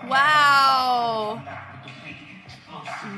Wow.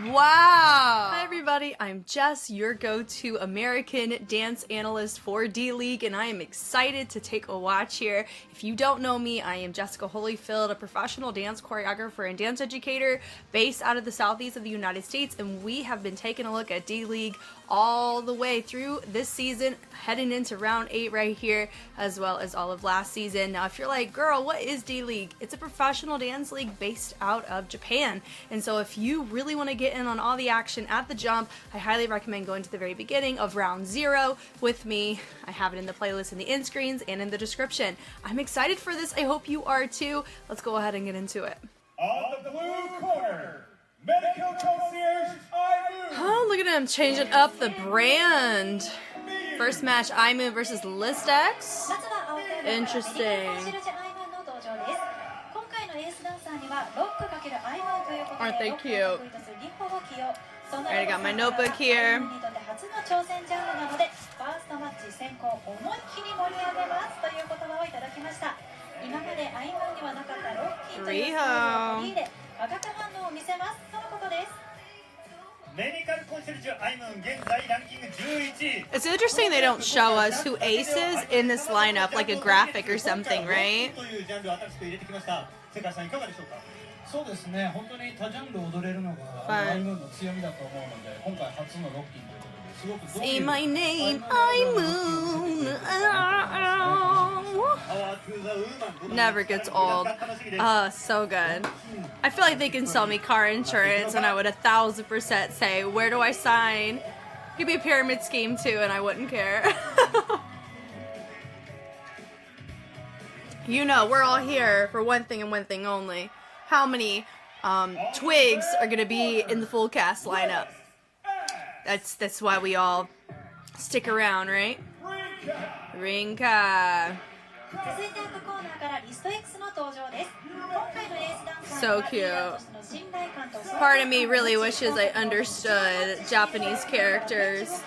Wow. Hi everybody, I'm Jess, your go-to American dance analyst for D.League, and I am excited to take a watch here. If you don't know me, I am Jessica Holyfield, a professional dance choreographer and dance educator based out of the southeast of the United States, and we have been taking a look at D.League all the way through this season, heading into round 8 right here, as well as all of last season. Now, if you're like, girl, what is D.League? It's a professional dance league based out of Japan, and so if you really want to get in on all the action at the jump, I highly recommend going to the very beginning of round 0 with me. I have it in the playlist in the end screens and in the description. I'm excited for this. I hope you are too. Let's go ahead and get into it. On the blue corner, medical concierge imoon. Oh, look at him changing up the brand. First match, imoon versus Listex. Interesting. Aren't they cute? Alright, I got my notebook here. It's interesting they don't show us who aces in this lineup, like a graphic or something, right? そうですね、本当に多ジャンル踊れるのがアイムーンの強みだと思うので、今回初のロッキンということですごく Say my name, imoon. Never gets old. So good. I feel like they can sell me car insurance and I would 1000% say, where do I sign? Give me a pyramid scheme too and I wouldn't care. You know, we're all here for one thing and one thing only. How many twigs are going to be in the Fullcast lineup? That's why we all stick around, right? Rinka. So cute. Part of me really wishes I understood Japanese characters.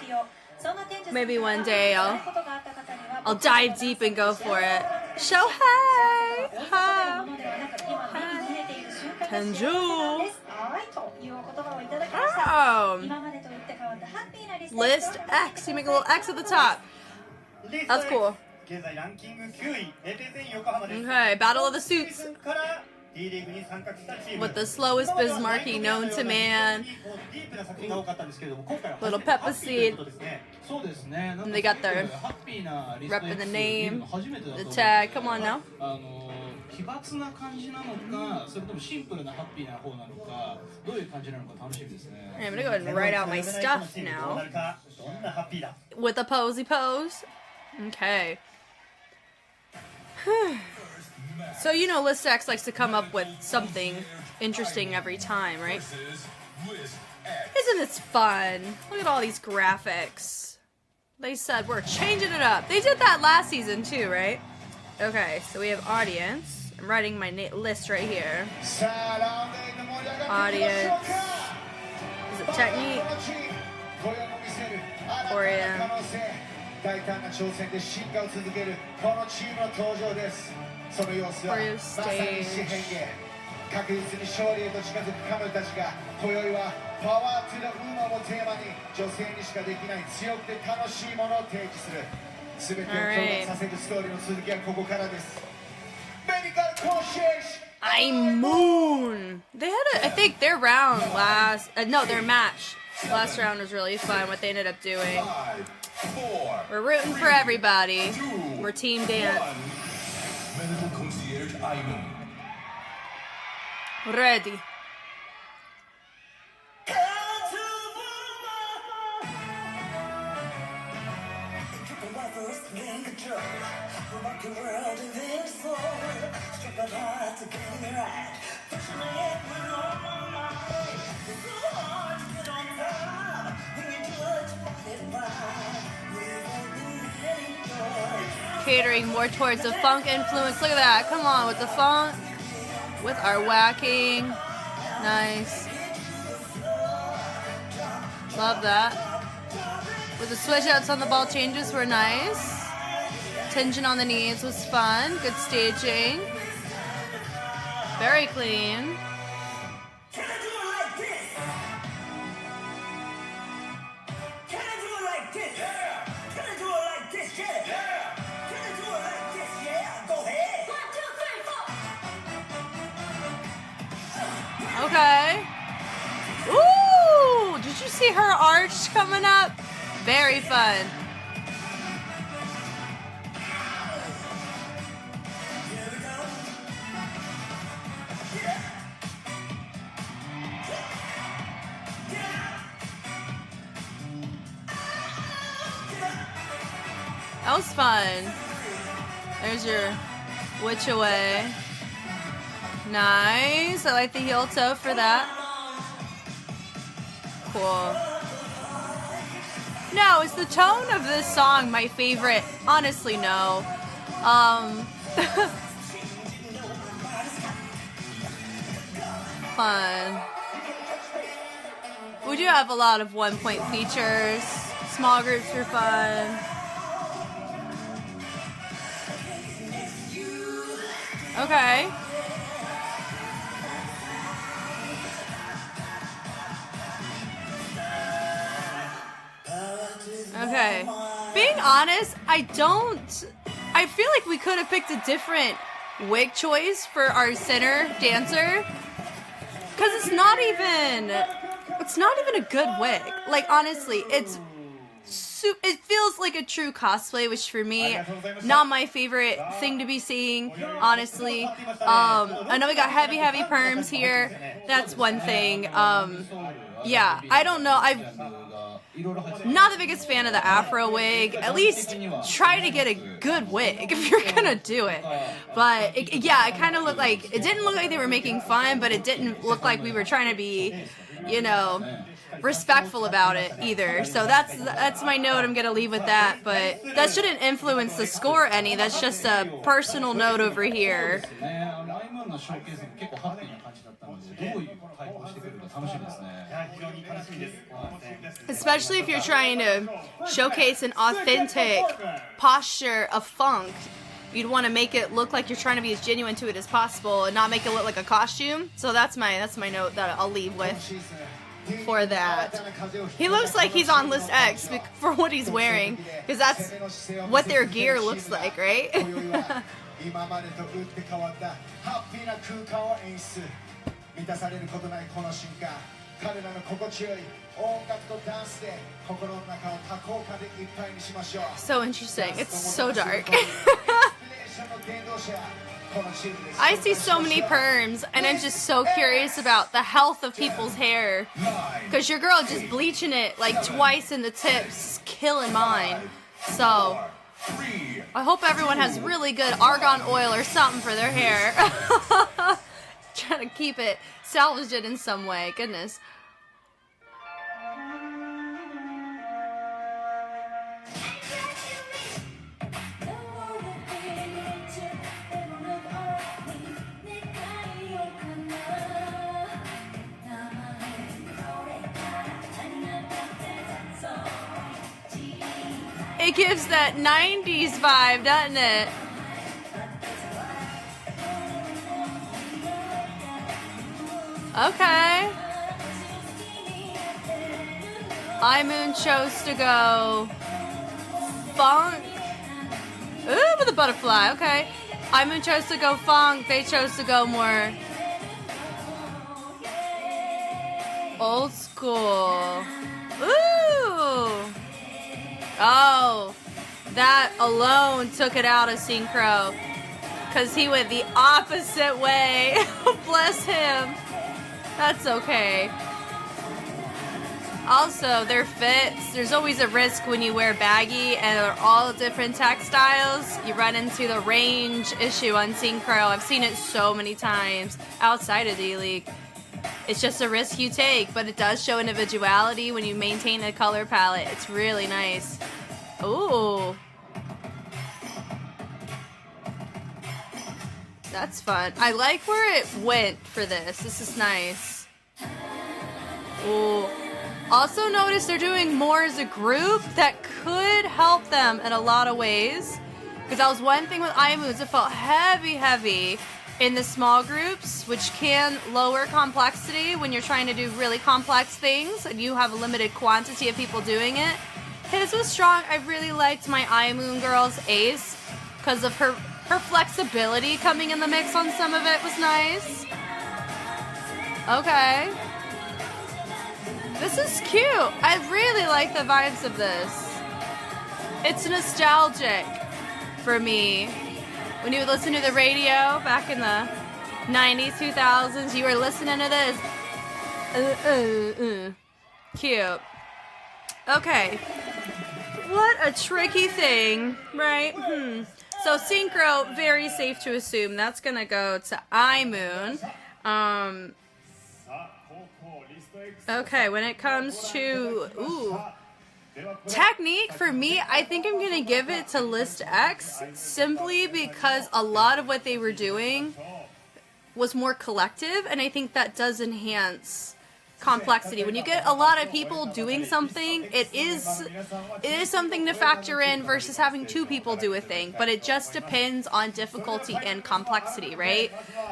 Maybe one day I'll dive deep and go for it. Shohei! Ha! Tenju! Oh! List X. You make a little X at the top. That's cool. Okay, Battle of the Suits. With the slowest Bismarcky known to man. Little pepper seed. And they got their rep in the name, the tag. Come on now. I'm gonna go ahead and write out my stuff now. With a posy pose. Okay. So you know Listex likes to come up with something interesting every time, right? Isn't this fun? Look at all these graphics. They said we're changing it up. They did that last season too, right? Okay, so we have audience. I'm writing my list right here. Audience. Is it technique? Choreo. Choreo stage. imoon. They had I think their round their match last round was really fun, what they ended up doing. We're rooting for everybody. We're team dance. Ready. Catering more towards the funk influence. Look at that. Come on with the funk. With our whacking. Nice. Love that. With the switch outs on the ball changes were nice. Tension on the knees was fun. Good staging. Very clean. Can I do it like this? Can I do it like this? Yeah. Can I do it like this? Yeah. Yeah. Can I do it like this? Yeah. Go ahead. 1, 2, 3, 4. Okay. Ooh! Did you see her arch coming up? Very fun. Here we go. That was fun. There's your witch away. Nice. I like the heel toe for that. Cool. No, is the tone of this song my favorite? Honestly, no. Fun. We do have a lot of one-point features. Small groups are fun. Okay. Okay. Being honest, I feel like we could have picked a different wig choice for our center dancer. Cause it's not even a good wig. Like honestly, it feels like a true cosplay, which for me, not my favorite thing to be seeing, honestly. I know we got heavy perms here. That's one thing. Yeah, I don't know. I'm not the biggest fan of the afro wig. At least try to get a good wig if you're gonna do it. But it kind of looked like, it didn't look like they were making fun, but it didn't look like we were trying to be, respectful about it either. So that's my note. I'm gonna leave with that, but that shouldn't influence the score any. That's just a personal note over here. Especially if you're trying to showcase an authentic posture of funk, you'd want to make it look like you're trying to be as genuine to it as possible and not make it look like a costume. So that's my note that I'll leave with for that. He looks like he's on List X for what he's wearing, because that's what their gear looks like, right? So interesting. It's so dark. I see so many perms, and I'm just so curious about the health of people's hair. Because your girl just bleaching it like twice in the tips, killing mine. So I hope everyone has really good argan oil or something for their hair. Trying to keep it, salvage it in some way. Goodness. It gives that 90s vibe, doesn't it? Okay. imoon chose to go funk. Ooh, with a butterfly. Okay. imoon chose to go funk. They chose to go more old school. Ooh. Oh, that alone took it out of synchro, because he went the opposite way. Bless him. That's okay. Also, their fits, there's always a risk when you wear baggy and they're all different textiles. You run into the range issue on synchro. I've seen it so many times outside of D.League. It's just a risk you take, but it does show individuality when you maintain a color palette. It's really nice. Ooh. That's fun. I like where it went for this. This is nice. Ooh. Also notice they're doing more as a group. That could help them in a lot of ways. Because that was one thing with imoons. It felt heavy. in the small groups, which can lower complexity when you're trying to do really complex things and you have a limited quantity of people doing it. His was strong. I really liked my imoon girl's ace because of her flexibility coming in the mix on some of it was nice. Okay. This is cute. I really like the vibes of this. It's nostalgic for me. When you would listen to the radio back in the 90s, 2000s, you were listening to this. Cute. Okay. What a tricky thing, right? So synchro, very safe to assume that's gonna go to imoon. Okay, when it comes to technique, for me, I think I'm gonna give it to List X simply because a lot of what they were doing was more collective, and I think that does enhance complexity. When you get a lot of people doing something, it is something to factor in versus having two people do a thing, but it just depends on difficulty and complexity, right?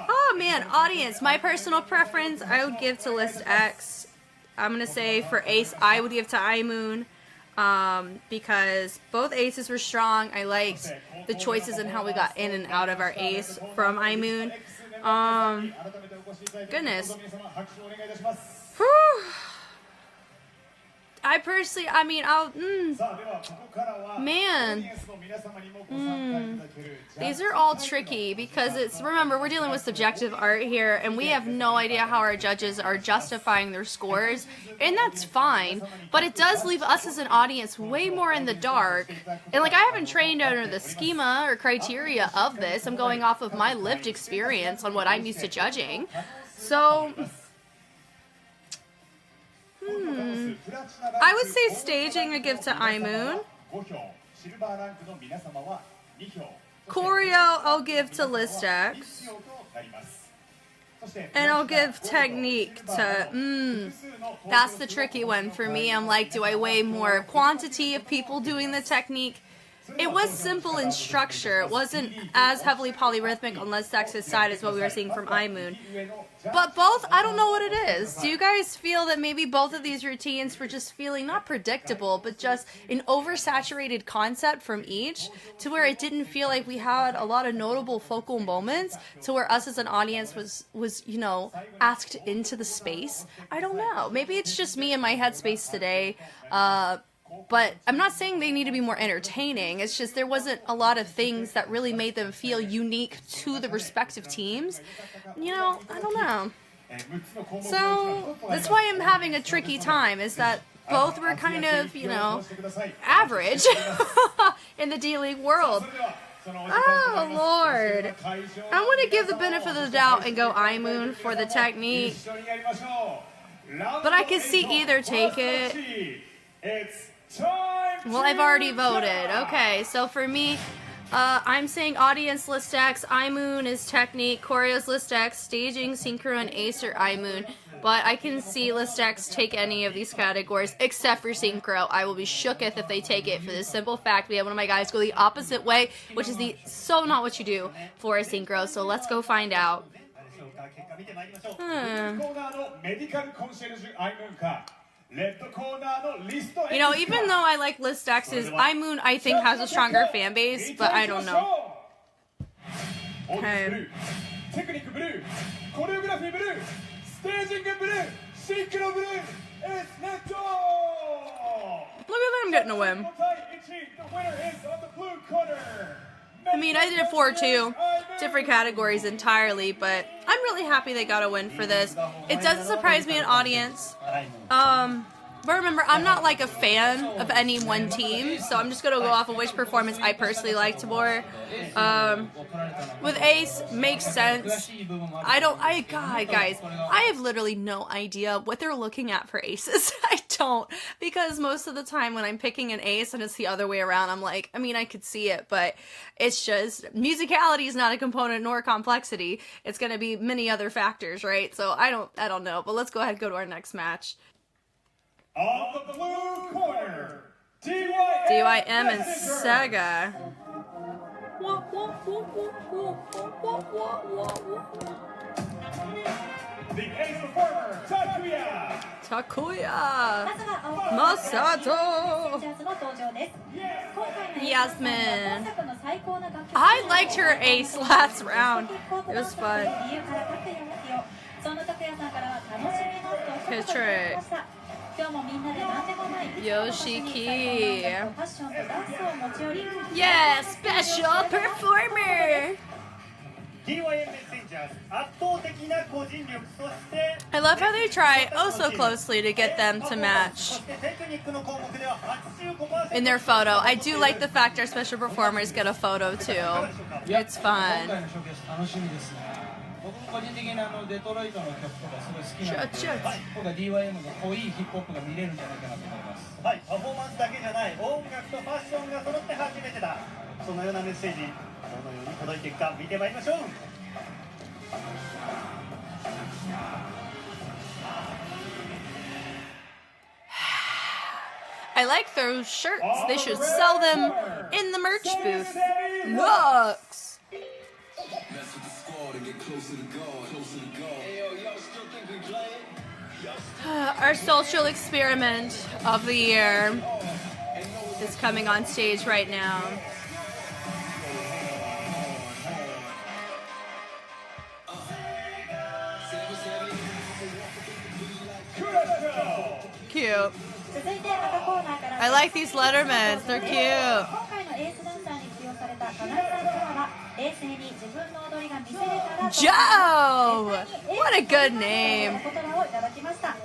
Oh man, audience, my personal preference, I would give to List X. I'm gonna say for ace, I would give to imoon, because both aces were strong. I liked the choices and how we got in and out of our ace from imoon. Goodness. Whew. These are all tricky because remember, we're dealing with subjective art here, and we have no idea how our judges are justifying their scores, and that's fine, but it does leave us as an audience way more in the dark. And like, I haven't trained under the schema or criteria of this. I'm going off of my lived experience on what I'm used to judging. So I would say staging I give to imoon. Choreo I'll give to List X. And I'll give technique to, that's the tricky one for me. I'm like, do I weigh more quantity of people doing the technique? It was simple in structure. It wasn't as heavily polyrhythmic on List X's side as what we were seeing from imoon. But both, I don't know what it is. Do you guys feel that maybe both of these routines were just feeling not predictable, but just an oversaturated concept from each, to where it didn't feel like we had a lot of notable focal moments, to where us as an audience was you know, asked into the space? I don't know. Maybe it's just me in my headspace today. But I'm not saying they need to be more entertaining. It's just there wasn't a lot of things that really made them feel unique to the respective teams. You know, I don't know. So that's why I'm having a tricky time, is that both were kind of, you know, average in the D.League world. Oh, Lord. I want to give the benefit of the doubt and go imoon for the technique. But I could see either take it. Well, I've already voted. Okay, so for me, I'm saying audience List X, imoon is technique, choreo's List X, staging, synchro, and ace or imoon. But I can see List X take any of these categories except for synchro. I will be shooketh if they take it, for the simple fact we have one of my guys go the opposite way, which is so not what you do for a synchro. So let's go find out. You know, even though I like List X's, imoon I think has a stronger fan base, but I don't know. Okay. Look at them getting a win. I mean, I did a 4-2, different categories entirely, but I'm really happy they got a win for this. It doesn't surprise me in audience. But remember, I'm not like a fan of any one team, so I'm just going to go off of which performance I personally liked more. With Ace, makes sense. Guys, I have literally no idea what they're looking at for aces. I don't, because most of the time when I'm picking an ace and it's the other way around, I'm like, I mean, I could see it, but it's just, musicality is not a component nor complexity. It's going to be many other factors, right? So I don't know, but let's go ahead and go to our next match. On the blue corner, DYM and SEGA. The ace performer, Takuya. Takuya. まずは青マサト。メッセンジャーズの登場です。今回の Yasmin. 本作の最高な楽曲 I liked her ace last round. It was fun. 理由から各4発をそんな拓也さんからは楽しみのと一言いただきました。今日もみんなで何でもないファッションとダンスを持ち寄り Yeah, special performer. DYM メッセンジャーズ圧倒的な個人力そして I love how they try oh so closely to get them to そ match してテクニックの項目では 85% in their photo. I do like the fact our special performers get a photo too. It's 今回 fun. のショーケース楽しみですね。僕も個人的にデトロイトの曲とかすごい好きなので、シャッシャッはい、今回 DYM の濃いヒップホップが見れるんじゃないかなと思います。はい、パフォーマンスだけじゃない音楽とファッションが揃って初めてだ。そのようなメッセージどのように届いていくか見てまいりましょう。I like those shirts. They should sell them in the merch booth. Looks. Our social experiment of the year is coming on stage right now. Cute. 続いて赤コーナーから I like these Lettermans. They're cute. 今回のエースダンサーに起用されたかなえさんからは冷静に自分の踊りが見せれたら Joe! What a good お name. 言葉をいただきました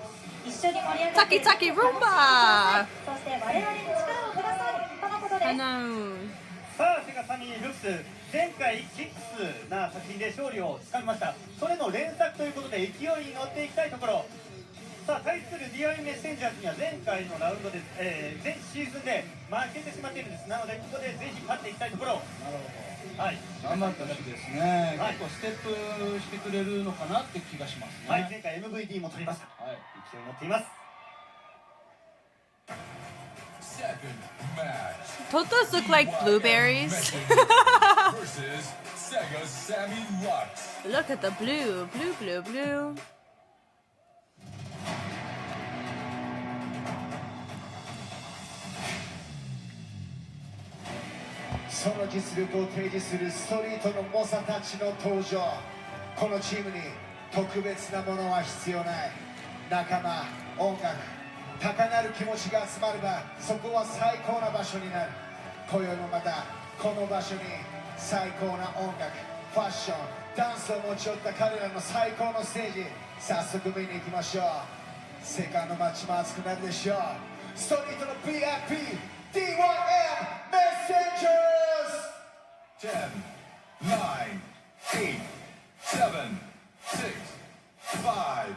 一緒に盛り上がって Taki Taki Roomba! そして我々に力をくださいとのことです I know. さあ、セガサミールックス、前回キックスな作品で勝利をつかみました。それの連作ということで勢いに乗っていきたいところ。さあ、対する DI メッセンジャーズには前回のラウンドで、前シーズンで負けてしまっているんです。なので、ここでぜひ勝っていきたいところ。はい、頑張ってほしいですね、はい結構ステップしてくれるのかなって気がしますね。はい、前回 MVP も取りました。はい勢いに乗っています。 Second match. Don't those look like blueberries? Versus Sega Sammy Lux. Look at the blue, blue, blue, blue. その実力を提示するストリートの猛者たちの登場。このチームに特別なものは必要ない。仲間、音楽、高鳴る気持ちが集まればそこは最高な場所になる。今宵もまたこの場所に最高な音楽、ファッション、ダンスを持ち寄った彼らの最高のステージ、早速見に行きましょう。世界の街も熱くなるでしょう。ストリートの VIP DYM メッセンジャーズ 10, 9, 8, 7, 6, 5,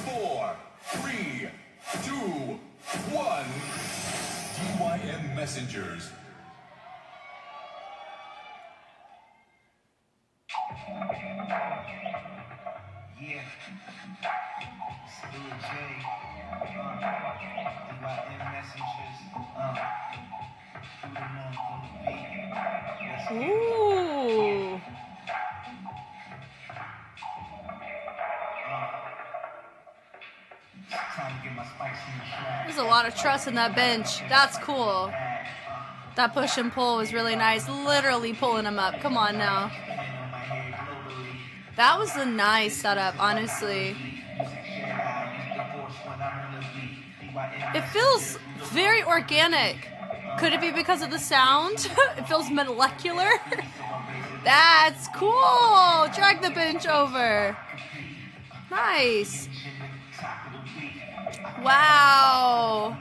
4, 3, 2, 1. DYM Messengers. Yeah, it's Lil J, DYM Messengers, who the motherfucker be? Let's get it. Ooh. Time to get my spice in the track. There's a lot of trust in that bench. That's cool. That push and pull was really nice. Literally pulling him up. Come on now. That was a nice setup, honestly. It feels very organic. Could it be because of the sound? It feels molecular. That's cool. Drag the bench over. Nice. Wow.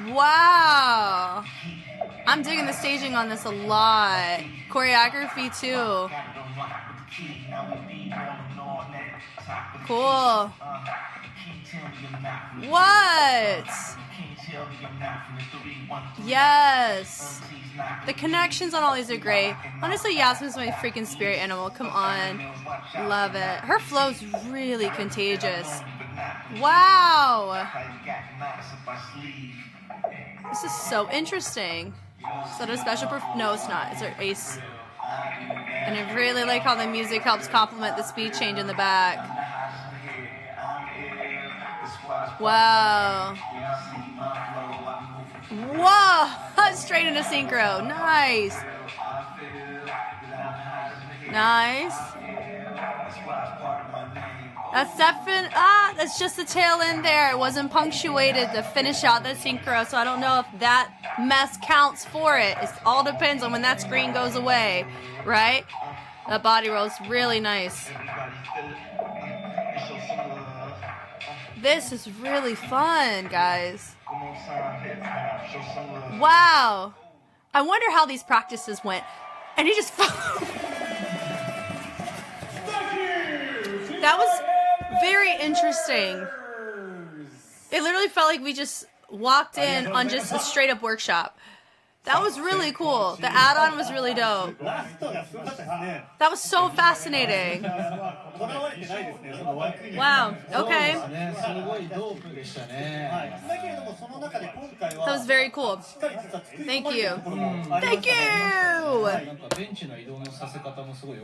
Wow. I'm digging the staging on this a lot. Choreography too. Cool. What? Yes. The connections on all these are great. Honestly, Yasmin's my freaking spirit animal. Come on. Love it. Her flow's really contagious. Wow. This is so interesting. Is that a special no, it's not. It's our ace. And I really like how the music helps complement the speed change in the back. Wow. Whoa! Straight into synchro. Nice. Nice. That's just the tail end there. It wasn't punctuated to finish out the synchro, so I don't know if that mess counts for it. It all depends on when that screen goes away, right? That body roll is really nice. This is really fun, guys. Wow. I wonder how these practices went. And he just... That was very interesting. It literally felt like we just walked in on just a straight up workshop. That was really cool. The add-on was really dope. That was so fascinating. Wow. Okay. That was very cool. Thank you. Thank you!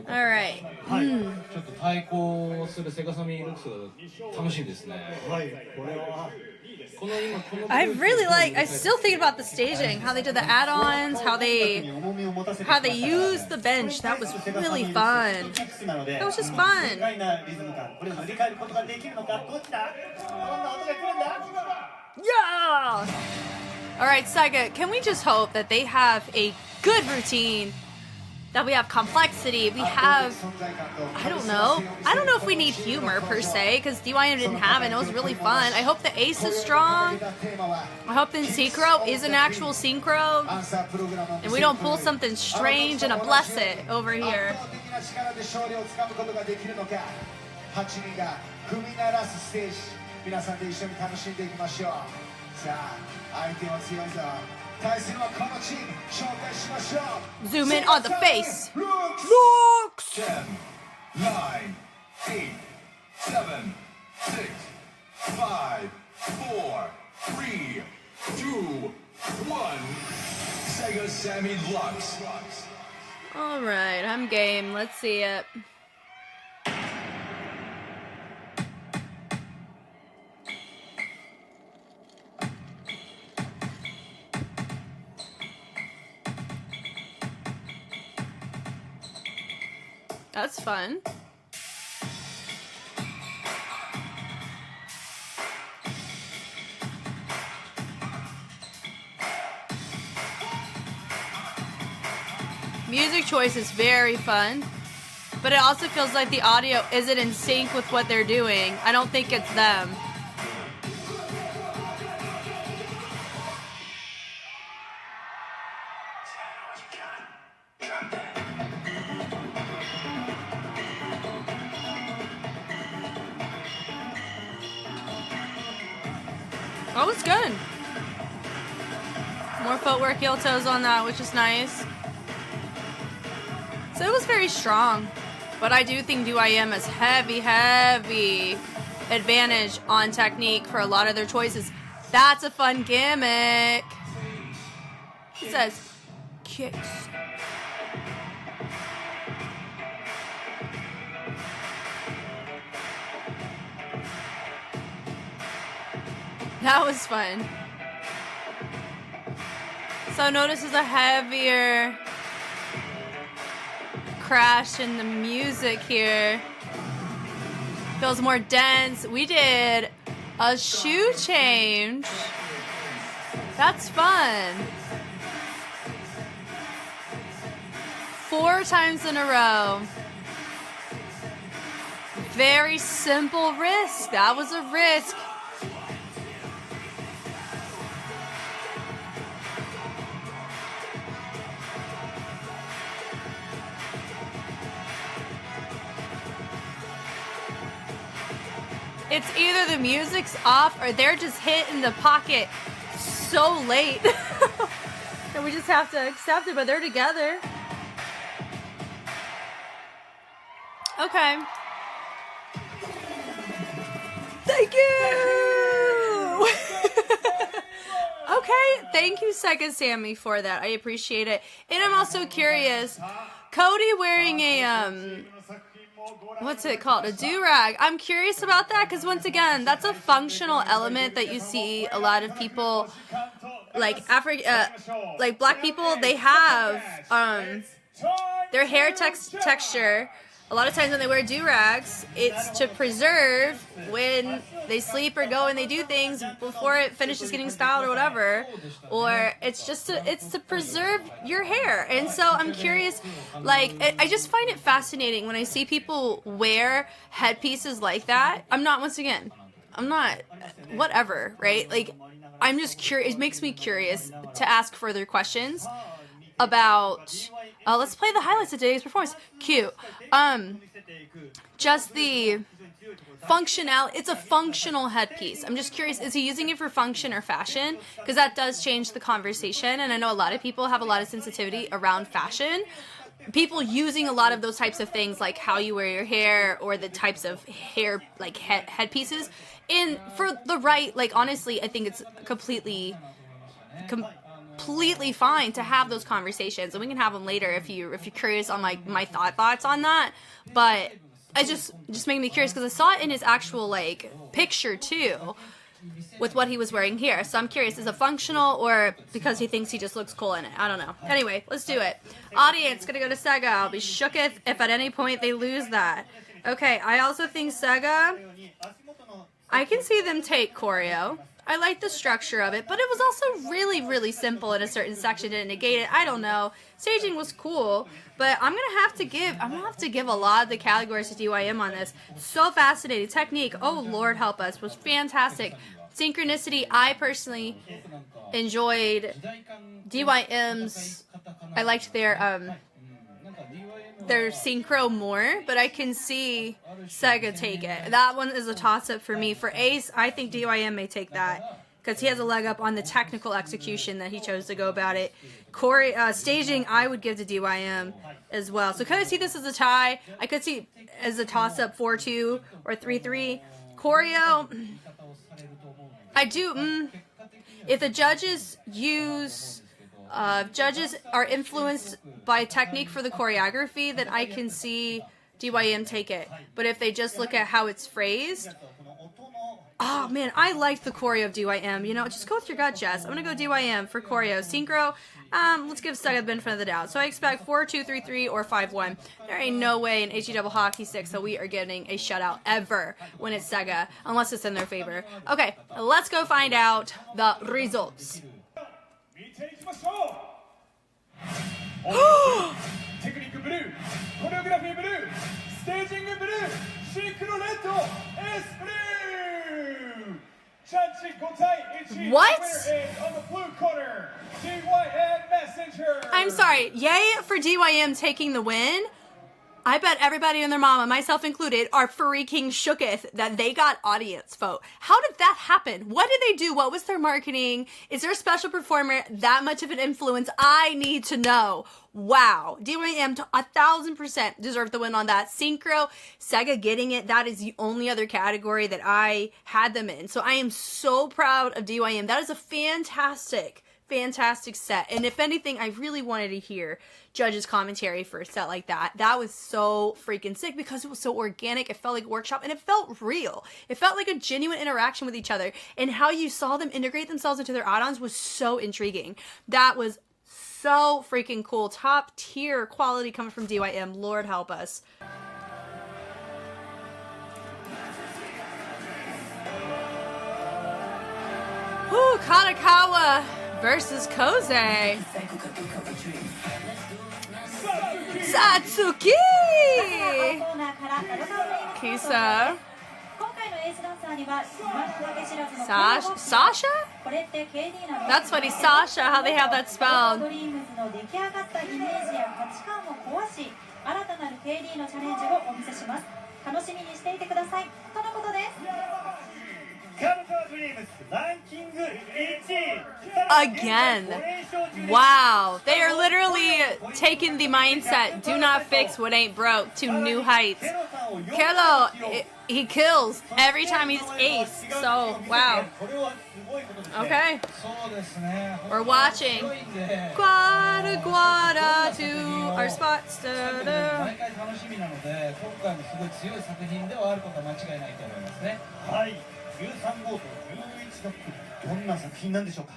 Alright. I still think about the staging, how they did the add-ons, how they used the bench. That was really fun. That was just fun. Yeah! Alright, SEGA, can we just hope that they have a good routine? That we have complexity, we have, I don't know if we need humor per se, because DYM didn't have it, and it was really fun. I hope the ace is strong. I hope the synchro is an actual synchro, and we don't pull something strange and a bless it over here. Zoom in on the face. Looks. 10, 9, 8, 7, 6, 5, 4, 3, 2, 1. Sega Sammy Lux. All right, I'm game. Let's see it. That's fun. Music choice is very fun, but it also feels like the audio isn't in sync with what they're doing. I don't think it's them. Oh, it's good. More footwork, heel toes on that, which is nice. So it was very strong. But I do think DYM has heavy advantage on technique for a lot of their choices. That's a fun gimmick. It says, kicks. That was fun. So notice there's a heavier crash in the music here. Feels more dense. We did a shoe change. That's fun. 4 times in a row. Very simple risk. That was a risk. It's either the music's off or they're just hitting the pocket so late. And we just have to accept it, but they're together. Okay. Thank you! Okay, thank you, Sega Sammy, for that. I appreciate it. And I'm also curious, Cody wearing a, what's it called? A do-rag. I'm curious about that because, once again, that's a functional element that you see a lot of people, like like black people, they have their hair texture. A lot of times when they wear do-rags, it's to preserve when they sleep or go and they do things before it finishes getting styled or whatever. Or it's just to preserve your hair. And so I'm curious, like, I just find it fascinating when I see people wear headpieces like that. Whatever, right? Like, I'm just curious. It makes me curious to ask further questions about, let's play the highlights of today's performance. Cute. Just the functional. It's a functional headpiece. I'm just curious, is he using it for function or fashion? Because that does change the conversation, and I know a lot of people have a lot of sensitivity around fashion. People using a lot of those types of things, like how you wear your hair or the types of hair, like headpieces, for the right, like, honestly, I think it's completely fine to have those conversations, and we can have them later if you're curious on my thoughts on that. But I just made me curious because I saw it in his actual, like, picture too, with what he was wearing here. So I'm curious, is it functional or because he thinks he just looks cool in it? I don't know. Anyway, let's do it. Audience, gonna go to SEGA. I'll be shooketh if at any point they lose that. Okay, I also think SEGA, I can see them take choreo. I like the structure of it, but it was also really, really simple in a certain section. Didn't negate it. I don't know. Staging was cool, but I'm gonna have to give a lot of the categories to DYM on this. So fascinating. Technique, oh Lord help us, was fantastic. Synchronicity, I personally enjoyed DYM's. I liked their synchro more, but I can see SEGA take it. That one is a toss-up for me. For Ace, I think DYM may take that because he has a leg up on the technical execution that he chose to go about it. Staging, I would give to DYM as well. So could I see this as a tie? I could see as a toss-up 4-2 or 3-3. Choreo, I do. If the judges are influenced by technique for the choreography, then I can see DYM take it. But if they just look at how it's phrased, oh man, I liked the choreo of DYM. You know, just go with your gut, Jess. I'm gonna go DYM for choreo. Synchro, let's give SEGA the benefit of the doubt. So I expect 4-2, 3-3, or 5-1. There ain't no way in HE double hockey 6 that we are getting a shutout ever when it's SEGA, unless it's in their favor. Okay, let's go find out the results. テクニックブルー、コレオグラフィーブルー、ステージングブルー、シンクロレッド、エスブルー。ジャッジ5対1。What? On the blue corner, DYM Messenger. I'm sorry. Yay for DYM taking the win. I bet everybody and their mama, myself included, are freaking shooketh that they got audience vote. How did that happen? What did they do? What was their marketing? Is there a special performer that much of an influence? I need to know. Wow. DYM 1,000% deserved the win on that. Synchro, SEGA getting it. That is the only other category that I had them in. So I am so proud of DYM. That is a fantastic set. And if anything, I really wanted to hear judges' commentary for a set like that. That was so freaking sick because it was so organic. It felt like a workshop and it felt real. It felt like a genuine interaction with each other, and how you saw them integrate themselves into their add-ons was so intriguing. That was so freaking cool. Top tier quality coming from DYM. Lord help us. Woo, KADOKAWA versus KOSE. Satsuki! Kisa. Sasha? That's funny, Sasha, how they have that spelled. Again. Wow. They are literally taking the mindset, do not fix what ain't broke, to new heights. Kelo, he kills every time he's ace. So, wow. Okay. We're watching. Guada Guada to our spots. Da, da. 毎回楽しみなので、今回もすごい強い作品ではあることは間違いないと思いますね。はい、13号と11のどんな作品なんでしょうか。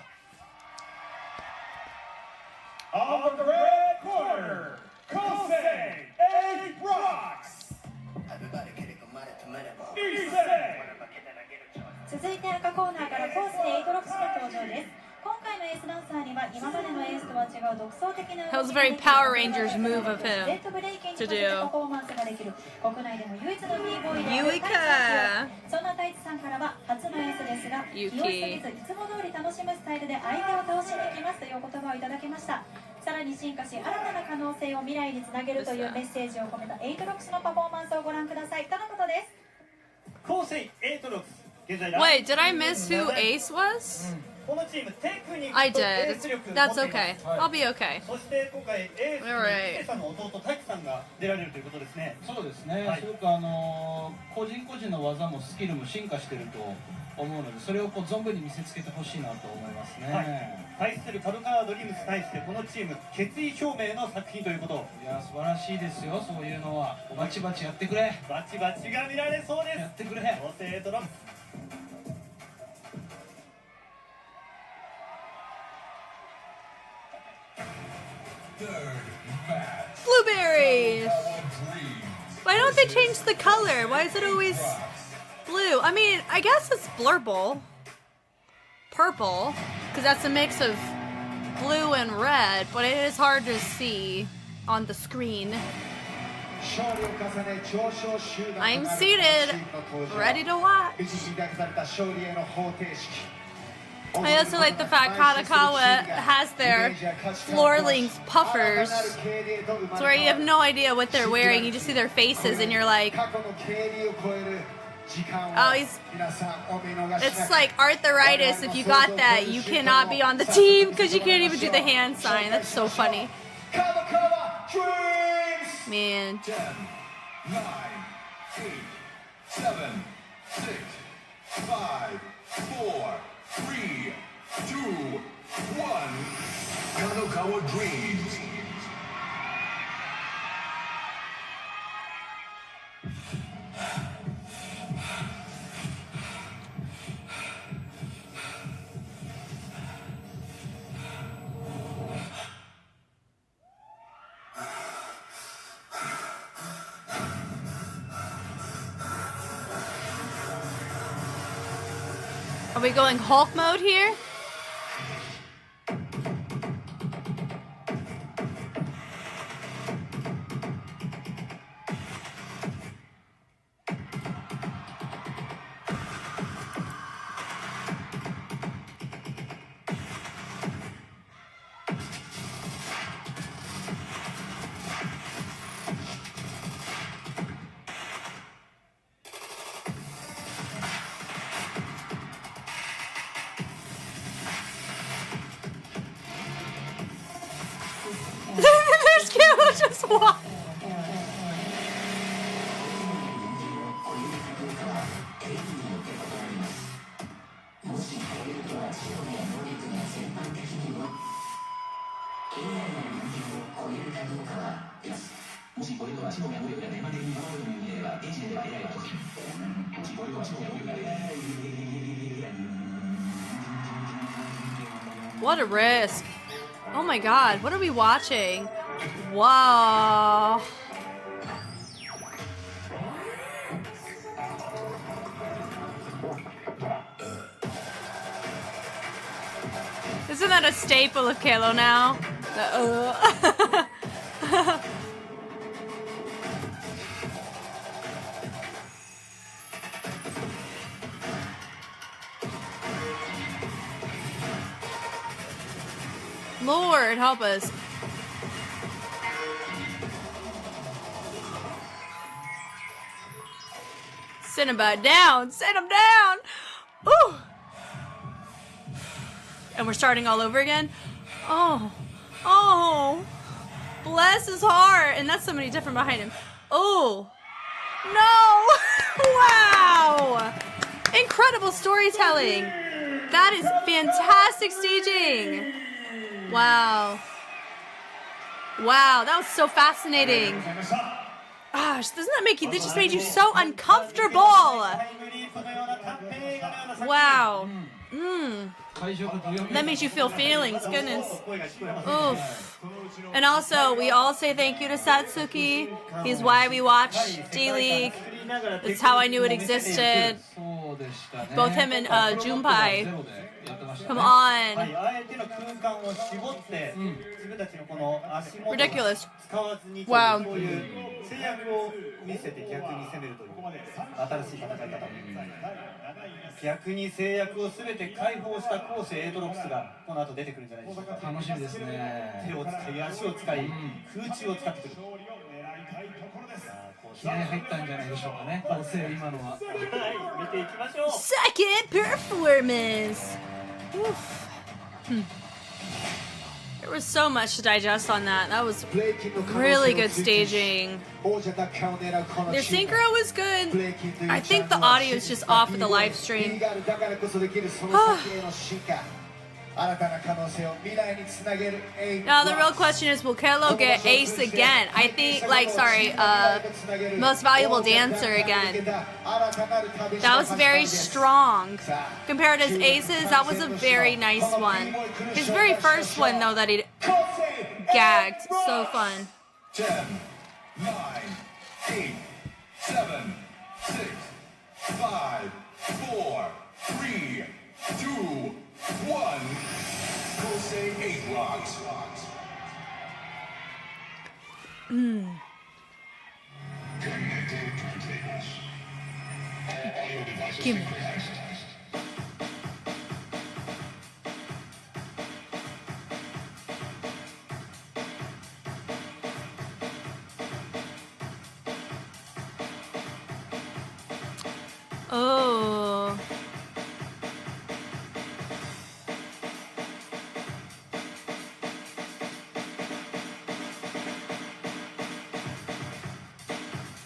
On the red corner, KOSE A Rocks. 続いて赤コーナーからコースでエイトロックスが登場です。今回のエースダンサーには今までのエースとは違う独創的な That was a very Power Rangers move of him レッドブレイキング to としてパ do. フォーマンスができる国内でも唯一の B ボーイである Yuika. そんな太一さんからは初のエースですが気を Yuki. すぎずいつも通り楽しむスタイルで相手を倒しに行きますという言葉をいただきました。さらに進化し新たな可能性を未来につなげるというメッセージを込めたエイトロックスのパフォーマンスをご覧くださいとのことです。KOSE Aとロックス。現在 Wait, did I miss who Ace was? このチームテクニッ I クとエ did. ース力 That's 持っています。 okay. I'll be okay. そして今回エースに Alright. ヒデさんの弟タキさんが出られるということですね。そうですね、はいすごく個人個人の技もスキルも進化してると思うので、それをこう存分に見せつけてほしいなと思いますね。はい、対するKADOKAWAドリームスに対してこのチーム決意表明の作品ということをいや、素晴らしいですよ、そういうのは。バチバチやってくれ、バチバチが見られそうです。やってくれ。KOSE Aとロックス。Third match. Blueberries. Dreams. Why don't they change the color? Why is it always blue? I mean, I guess it's blurple. Purple. Because that's a mix of blue and red. But it is hard to see on the screen. I'm seated. Ready to watch. I also like the fact KADOKAWA has their floor length puffers. It's where you have no idea what they're wearing. You just see their faces and you're like, oh, he's... It's like arthritis. If you got that, you cannot be on the team because you can't even do the hand sign. That's so funny. Man. 10, 9, 8, 7, 6, 5, 4, 3, 2, 1. KADOKAWA Dreams. Are we going Hulk mode here? There's Kilo just walk. What a risk. Oh my god, what are we watching? Wow. Isn't that a staple of Kalo now? Lord, help us. Send him back down. Send him down. Ooh. And we're starting all over again. Oh. Oh. Bless his heart. And that's somebody different behind him. Oh. No! Wow! Incredible storytelling. That is fantastic staging. Wow. Wow, that was so fascinating. Gosh, doesn't that make you, that just made you so uncomfortable. Wow. That makes you feel feelings, goodness. Oof. And also, we all say thank you to Satsuki. He's why we watch D.League. That's how I knew it existed. Both him and Junpei. Come on. Ridiculous. Wow. 逆に制約をすべて解放したコースエイトロックスがこの後出てくるんじゃないでしょうか。楽しみですね。手を使い、足を使い、空中を使ってくる。気合い入ったんじゃないでしょうかね。構成今のは。はい、見ていきましょう。Second performance. Oof. There was so much to digest on that. That was really good staging. Their synchro was good. I think the audio is just off of the live stream. Now the real question is, will Kelo get ace again? I think, most valuable dancer again. That was very strong. Compared to his aces, that was a very nice one. His very first one, though, that he gagged. So fun. 10, 9, 8, 7, 6, 5, 4, 3, 2, 1. KOSE 8 rocks. Give me. Oh.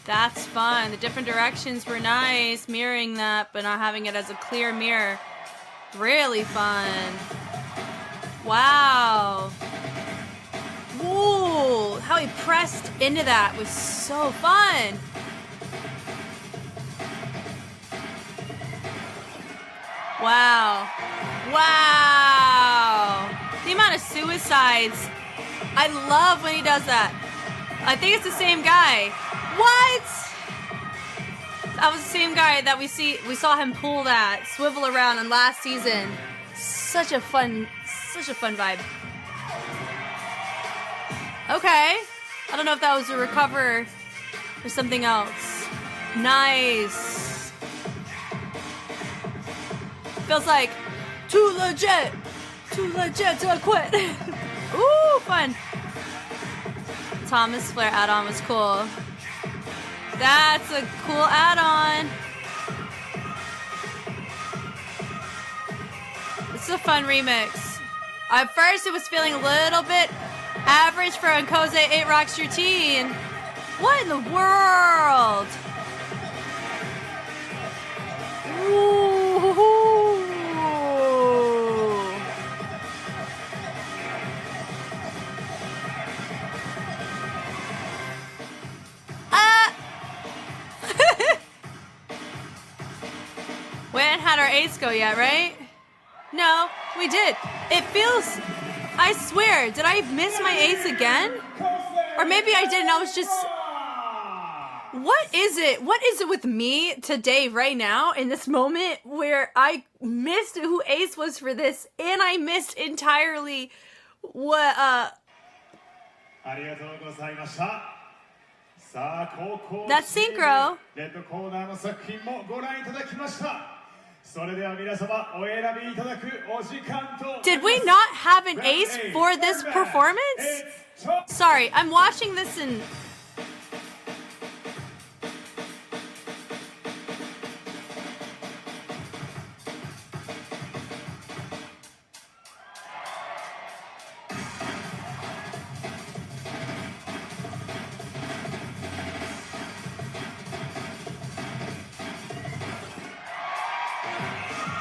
That's fun. The different directions were nice, mirroring that, but not having it as a clear mirror. Really fun. Wow. Whoa, how he pressed into that was so fun. Wow. Wow. The amount of suicides. I love when he does that. I think it's the same guy. What? That was the same guy that we saw him pull that, swivel around in last season. Such a fun vibe. Okay. I don't know if that was a recover or something else. Nice. Feels like too legit to quit. Ooh, fun. Thomas Flare add-on was cool. That's a cool add-on. This is a fun remix. At first, it was feeling a little bit average for a KOSE 8 Rocks routine. What in the world? Ooh. We hadn't had our ace go yet, right? No, we did. It feels... I swear, did I miss my ace again? Or maybe I didn't. I was just... What is it? What is it with me today, right now, in this moment, where I missed who ace was for this, and I missed entirely what, that synchro. Did we not have an ace for this performance? Sorry, I'm watching this in...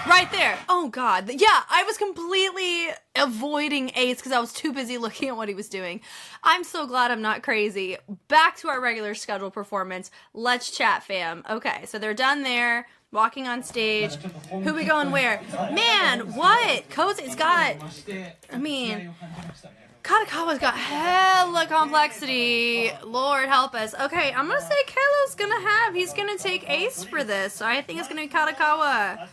Right there. Oh god. Yeah, I was completely avoiding Ace because I was too busy looking at what he was doing. I'm so glad I'm not crazy. Back to our regular scheduled performance. Let's chat, fam. Okay, so they're done there. Walking on stage. Who we going where? Man, what? KOSE's got... I mean... KADOKAWA's got hella complexity. Lord help us. Okay, I'm gonna say Kalo's gonna have... He's gonna take Ace for this. So I think it's gonna be KADOKAWA.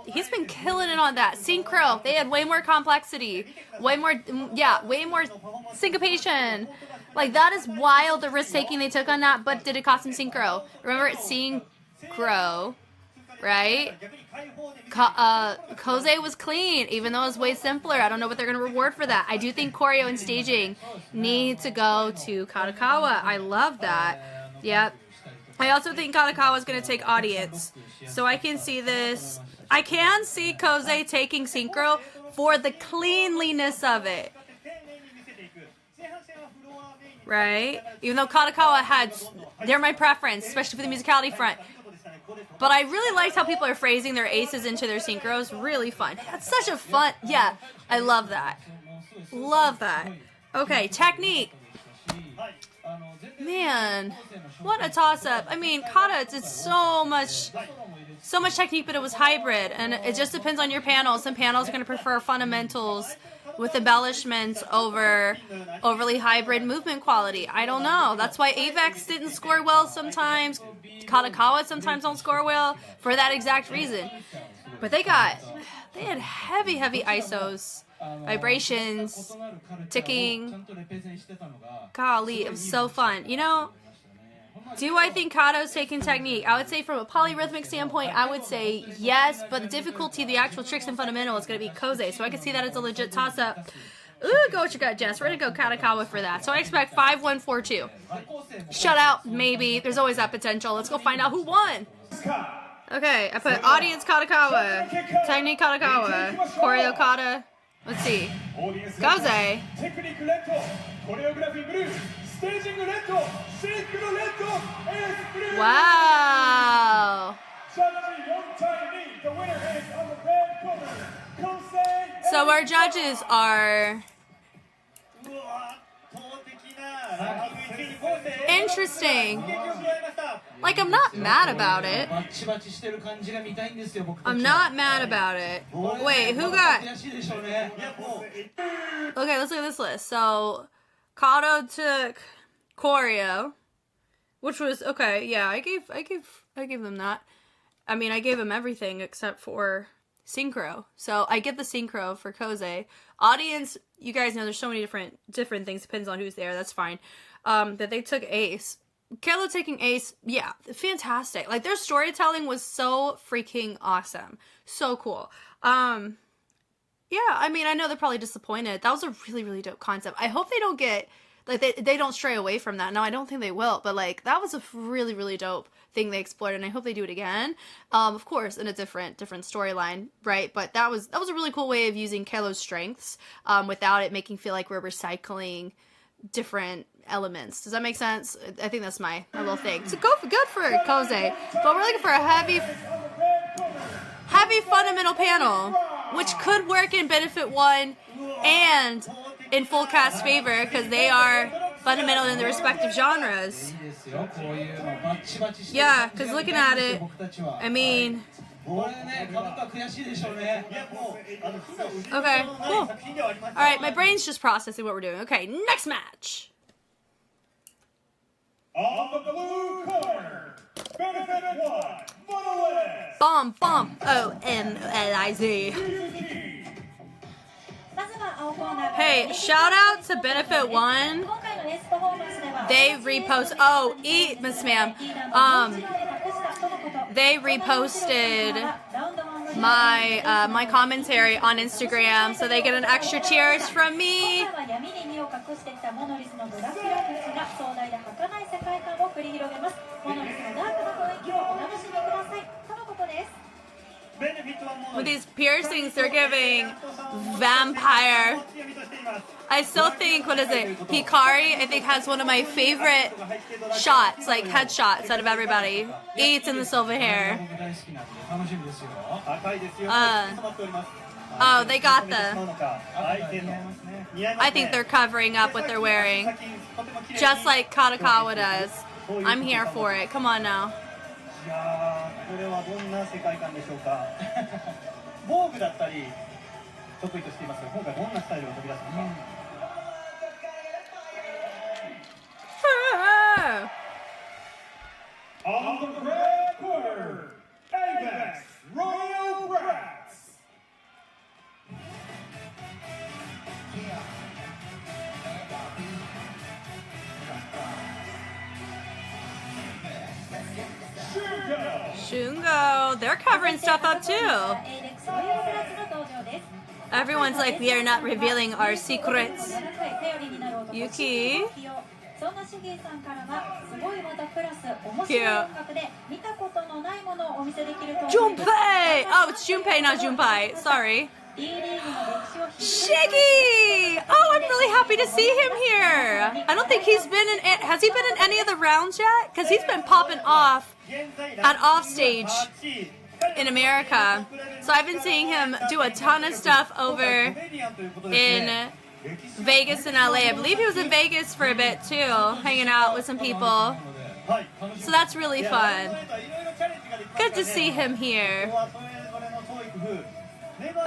He's been killing it on that. Synchro. They had way more complexity. Way more... Yeah, way more syncopation. Like, that is wild, the risk-taking they took on that. But did it cost him synchro? Remember, it's synchro. Right? KOSE was clean, even though it was way simpler. I don't know what they're going to reward for that. I do think choreo and staging need to go to KADOKAWA. I love that. Yep. I also think KADOKAWA is going to take audience. So I can see this. I can see KOSE taking synchro for the cleanliness of it. Right? Even though KADOKAWA had... They're my preference, especially for the musicality front. But I really liked how people are phrasing their aces into their synchros. Really fun. That's such a fun... Yeah, I love that. Love that. Okay, technique. Man, what a toss-up. I mean, Kata did so much technique, but it was hybrid. And it just depends on your panel. Some panels are going to prefer fundamentals with embellishments over overly hybrid movement quality. I don't know. That's why Avex didn't score well sometimes. KADOKAWA sometimes don't score well for that exact reason. But they had heavy ISOs, vibrations, ticking. Golly, it was so fun. You know, do I think Kato's taking technique? I would say from a polyrhythmic standpoint, I would say yes, but the difficulty, the actual tricks and fundamental is going to be KOSE, so I can see that as a legit toss-up. Ooh, go with your gut, Jess. We're going to go KADOKAWA for that. So I expect 5-1-4-2. Shutout, maybe. There's always that potential. Let's go find out who won. Okay, I put audience KADOKAWA, technique KADOKAWA, choreo Kata. Let's see. KOSE. Wow. So our judges are... Interesting. Like, I'm not mad about it. I'm not mad about it. Wait, who got... Okay, let's look at this list. So, Kato took choreo, which was... Okay, yeah, I gave them that. I mean, I gave them everything except for synchro. So, I get the synchro for KOSE. Audience, you guys know there's so many different things. Depends on who's there. That's fine. That they took ace. Kalo taking ace, yeah, fantastic. Like, their storytelling was so freaking awesome. So cool. Yeah, I mean, I know they're probably disappointed. That was a really, really dope concept. I hope they don't get, like, they don't stray away from that. No, I don't think they will. But, like, that was a really, really dope thing they explored, and I hope they do it again. Of course, in a different storyline, right? But that was a really cool way of using Kalo's strengths without it making feel like we're recycling different elements. Does that make sense? I think that's my little thing. So good for KOSE, but we're looking for a heavy fundamental panel, which could work in Benefit 1 and in Fullcast favor because they are fundamental in their respective genres. Yeah, because looking at it, I mean... Okay, cool. Alright, my brain's just processing what we're doing. Okay, next match. On the blue corner, Benefit 1, MONOLIZ. Bomb, OMLIZ. Hey, shout out to Benefit 1. They repost. Oh, Miss Ma'am. They reposted my commentary on Instagram, so they get an extra cheers from me. With these piercings, they're giving vampire. I still think, what is it? Hikari, I think, has one of my favorite shots, like headshots out of everybody. Eats in the silver hair. 僕大好きなんで楽しみですよ。赤いですよ。Uh, 染まっております。 Oh, they got 染めてしまう the... のか相手の似合いますね I think they're covering up what they're wearing. Just like KADOKAWA does. I'm here for it. Come on now. いやーこれはどんな世界観でしょうか防具だったり得意としていますが今回どんなスタイルが飛び出すのか、On the red corner, Apex Royal Brats. Shugo. Shungo. They're covering stuff up too. Everyone's like, we are not revealing our secrets. Yuki. Cute. Junpei! Oh, it's Junpei, not Junpei. Sorry. Shiggy! Oh, I'm really happy to see him here. I don't think he's been in... Has he been in any of the rounds yet? Because he's been popping off at offstage in America. So I've been seeing him do a ton of stuff over in Vegas and LA. I believe he was in Vegas for a bit too, hanging out with some people. So that's really fun. Good to see him here.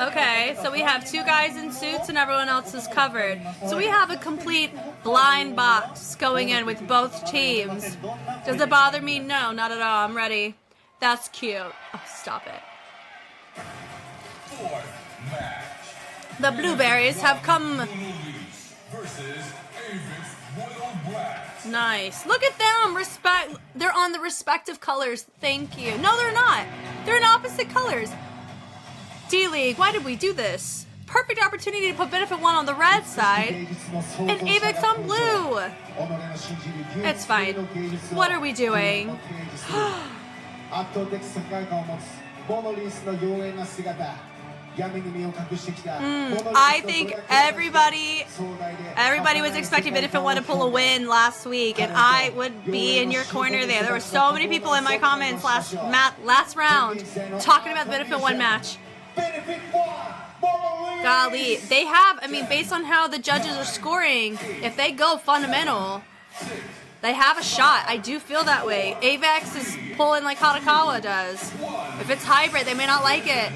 Okay, so we have two guys in suits and everyone else is covered. So we have a complete blind box going in with both teams. Does it bother me? No, not at all. I'm ready. That's cute. Oh, stop it. Fourth match. The blueberries have come. MONOLIZ versus ROYALBRATS. Nice. Look at them. Respect. They're on the respective colors. Thank you. No, they're not. They're in opposite colors. D.League, why did we do this? Perfect opportunity to put Benefit 1 on the red side and Avex on blue. It's fine. What are we doing? I think everybody was expecting Benefit 1 to pull a win last week, and I would be in your corner there. There were so many people in my comments last round talking about the Benefit 1 match. Golly, they have, I mean, based on how the judges are scoring, if they go fundamental, they have a shot. I do feel that way. Avex is pulling like KADOKAWA does. If it's hybrid, they may not like it.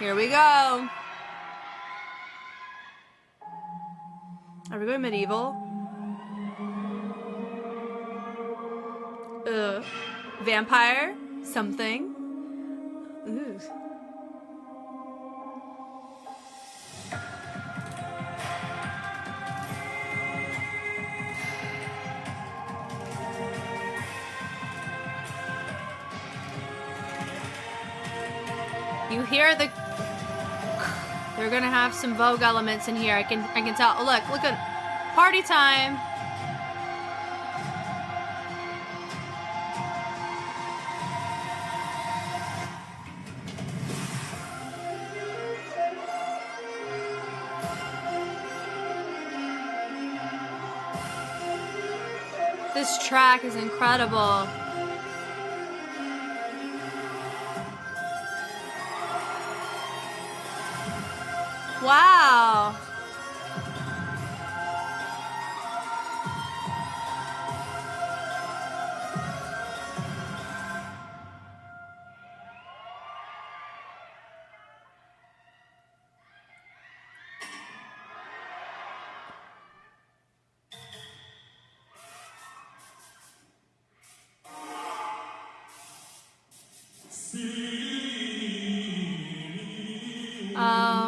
Here we go. Are we going medieval? Vampire? Something? Ooh. You hear the... They're gonna have some Vogue elements in here. I can tell. Oh, look at party time. This track is incredible. Wow.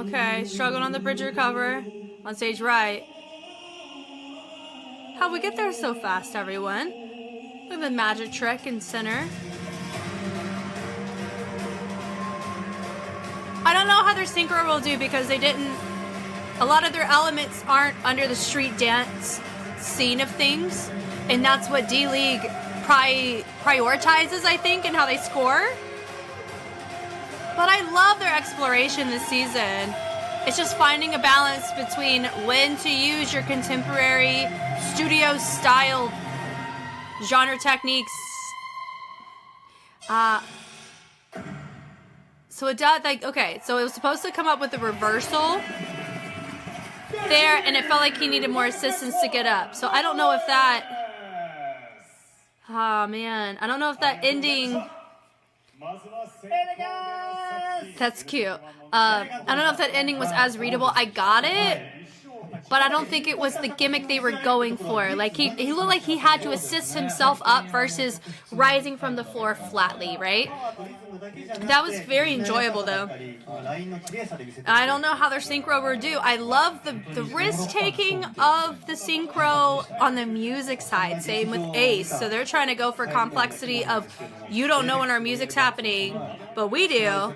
Okay, struggling on the bridge recover. On stage right. How'd we get there so fast, everyone? Look at the magic trick in center. I don't know how their synchro will do because they didn't... A lot of their elements aren't under the street dance scene of things. And that's what D.League prioritizes, I think, in how they score. But I love their exploration this season. It's just finding a balance between when to use your contemporary studio style genre techniques. So it does, like, okay, so it was supposed to come up with a reversal there, and it felt like he needed more assistance to get up. So I don't know if that, oh man, I don't know if that ending, that's cute. I don't know if that ending was as readable. I got it, but I don't think it was the gimmick they were going for. Like, he looked like he had to assist himself up versus rising from the floor flatly, right? That was very enjoyable, though. I don't know how their synchro will do. I love the risk-taking of the synchro on the music side. Same with Ace. So they're trying to go for complexity of, you don't know when our music's happening, but we do.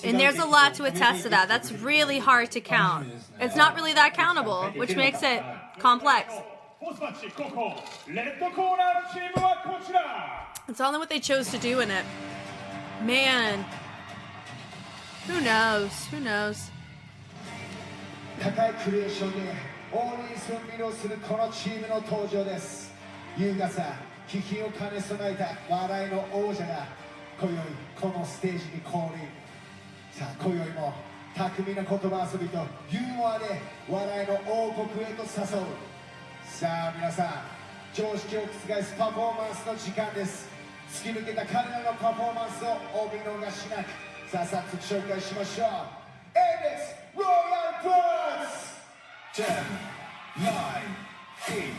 And there's a lot to attest to that. That's really hard to count. It's not really that countable, which makes it complex. It's only what they chose to do in it. Man. Who knows? Who knows? 高いクリエーションに大人数を魅了するこのチームの登場です。優雅さ、気品を兼ね備えた笑いの王者が今宵このステージに降臨。さあ今宵も巧みな言葉遊びとユーモアで笑いの王国へと誘う。さあ皆さん、常識を覆すパフォーマンスの時間です。突き抜けた彼らのパフォーマンスをお見逃しなく。さあ早速紹介しましょう。ABEX ROYALBRATS 10, 9, 8,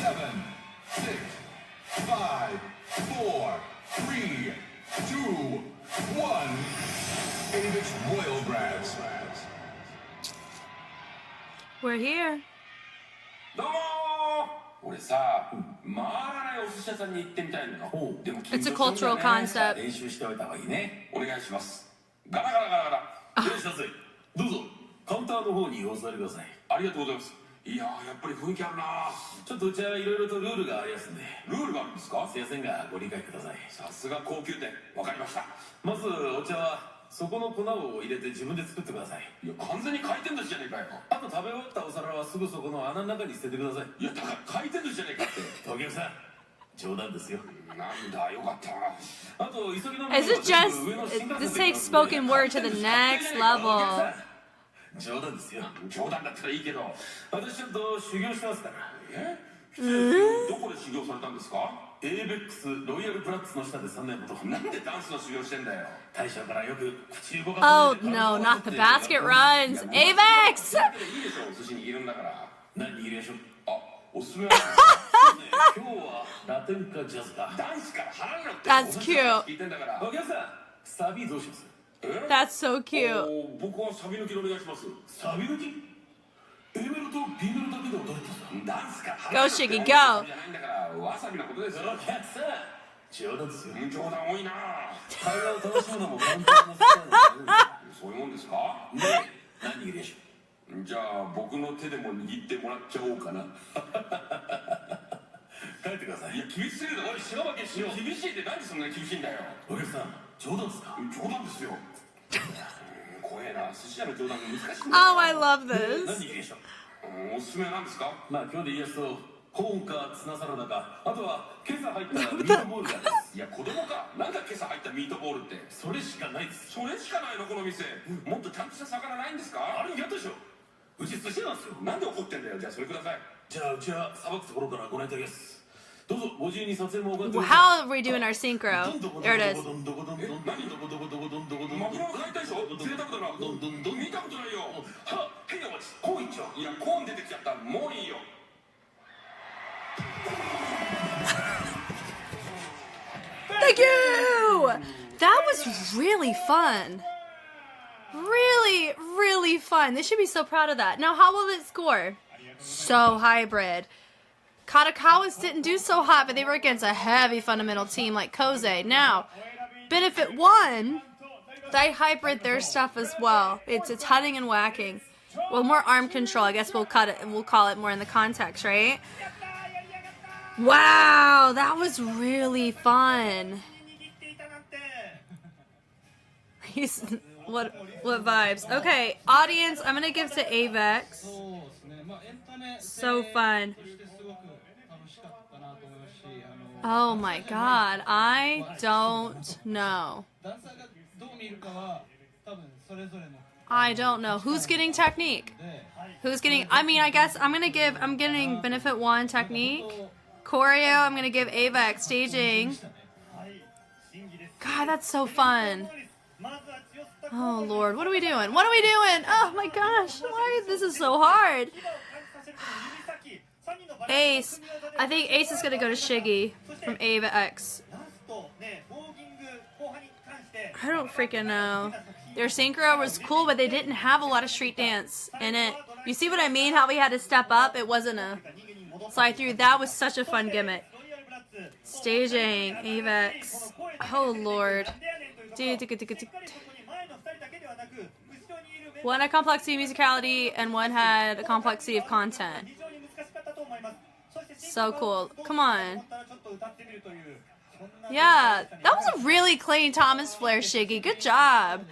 7, 6, 5, 4, 3, 2, 1. ABEX ROYALBRATS. We're here. どうもー。俺さ、回らないお寿司屋さんに行ってみたいのよ。でも緊張するんだよね。 It's a cultural concept. 練習しておいた方がいいね。お願いします。ガラガラガラガラ。よしだぜ。どうぞカウンターの方にお座りください。ありがとうございます。いやー、やっぱり雰囲気あるな。ちょっとうちはいろいろとルールがありますんで。ルールがあるんですか？すいませんがご理解ください。さすが高級店。わかりました。まずお茶はそこの粉を入れて自分で作ってください。いや、完全に回転寿司じゃねえかよ。あと食べ終わったお皿はすぐそこの穴の中に捨ててください。いや、だから回転寿司じゃねえかって。お客さん、冗談ですよ。なんだ、よかった。あと急ぎの。Is it just this takes spoken word to the next level? 冗談ですよ。冗談だったらいいけど、私ちょっと修行してますから。どこで修行されたんですか？ABEX ロイヤルブラッツの下で3年ほど。なんでダンスの修行してんだよ。大将からよく口動かさ Oh no, not the basket runs. ABEX! いいでしょ、お寿司握るんだから。何握りましょう。あ、おすすめは今日はラテンかジャズか。ダンスから払うなって。 That's cute. 聞いてんだから。お客さん、サビどうします？ That's so cute. 僕はサビ抜きのお願いします。サビ抜き？Aメロと B メロだけで踊れたさ。ダンスから Go Shiggy, go. じゃないんだからわさびのことですよ。お客さん、冗談ですよ。冗談多いな。会話を楽しむのも簡単なそういうもんですか？ねえ、何握りでしょう。じゃあ僕の手でも握ってもらっちゃおうかな。帰ってください。いや、厳しすぎるだろ。おい、白負けしよう。厳しいって何でそんなに厳しいんだよ。お客さん、冗談ですか？冗談ですよ。怖えな。寿司屋の冗談難しい。Oh, I love this. 何握りでしょう。おすすめなんですか？まあ今日で言いやすとコーンかツナサラダか、あとは今朝入ったミートボールがです。いや、子供か。なんだ今朝入ったミートボールって。それしかないです。それしかないのこの店。もっとちゃんとした魚ないんですか？あれやったでしょ。うち寿司なんですよ。なんで怒ってんだよ。じゃあそれください。じゃあうちはさばくところからご覧いただきます。どうぞご自由に撮影も行ってください。 How are we doing our synchro? There it is. マグロの解体ショー？贅沢だな。見たことないよ。はっ、変なお待ち。コーン一丁。いや、コーン出てきちゃった。もういいよ。Thank you! That was really fun. Really, really fun. They should be so proud of that. Now, how will it score? So hybrid. KADOKAWA's didn't do so hot, but they were against a heavy fundamental team like KOSE. Now, Benefit won. They hybrid their stuff as well. It's tutting and whacking. Well, more arm control. I guess we'll call it more in the context, right? Wow, that was really fun. What vibes? Okay, audience, I'm gonna give to Avex. そうですね。まあエンタメ So fun. としてすごく楽しかったなと思いますし、Oh my god, I don't know. ダンサーがどう見るかは多分それぞれの I don't know. Who's getting technique? Who's getting, I mean, I guess I'm getting benefit 1 technique. Choreo, I'm gonna give Avex staging. God, that's so fun. Oh Lord, what are we doing? What are we doing? Oh my gosh, why? This is so hard. Ace. I think Ace is gonna go to Shiggy from Avex. I don't freaking know. Their synchro was cool, but they didn't have a lot of street dance in it. You see what I mean? How we had to step up? It wasn't a slide through. That was such a fun gimmick. Staging, Avex. Oh Lord. One had complexity of musicality, and one had a complexity of content. So cool. Come on. Yeah, that was a really clean Thomas Flair, Shiggy. Good job.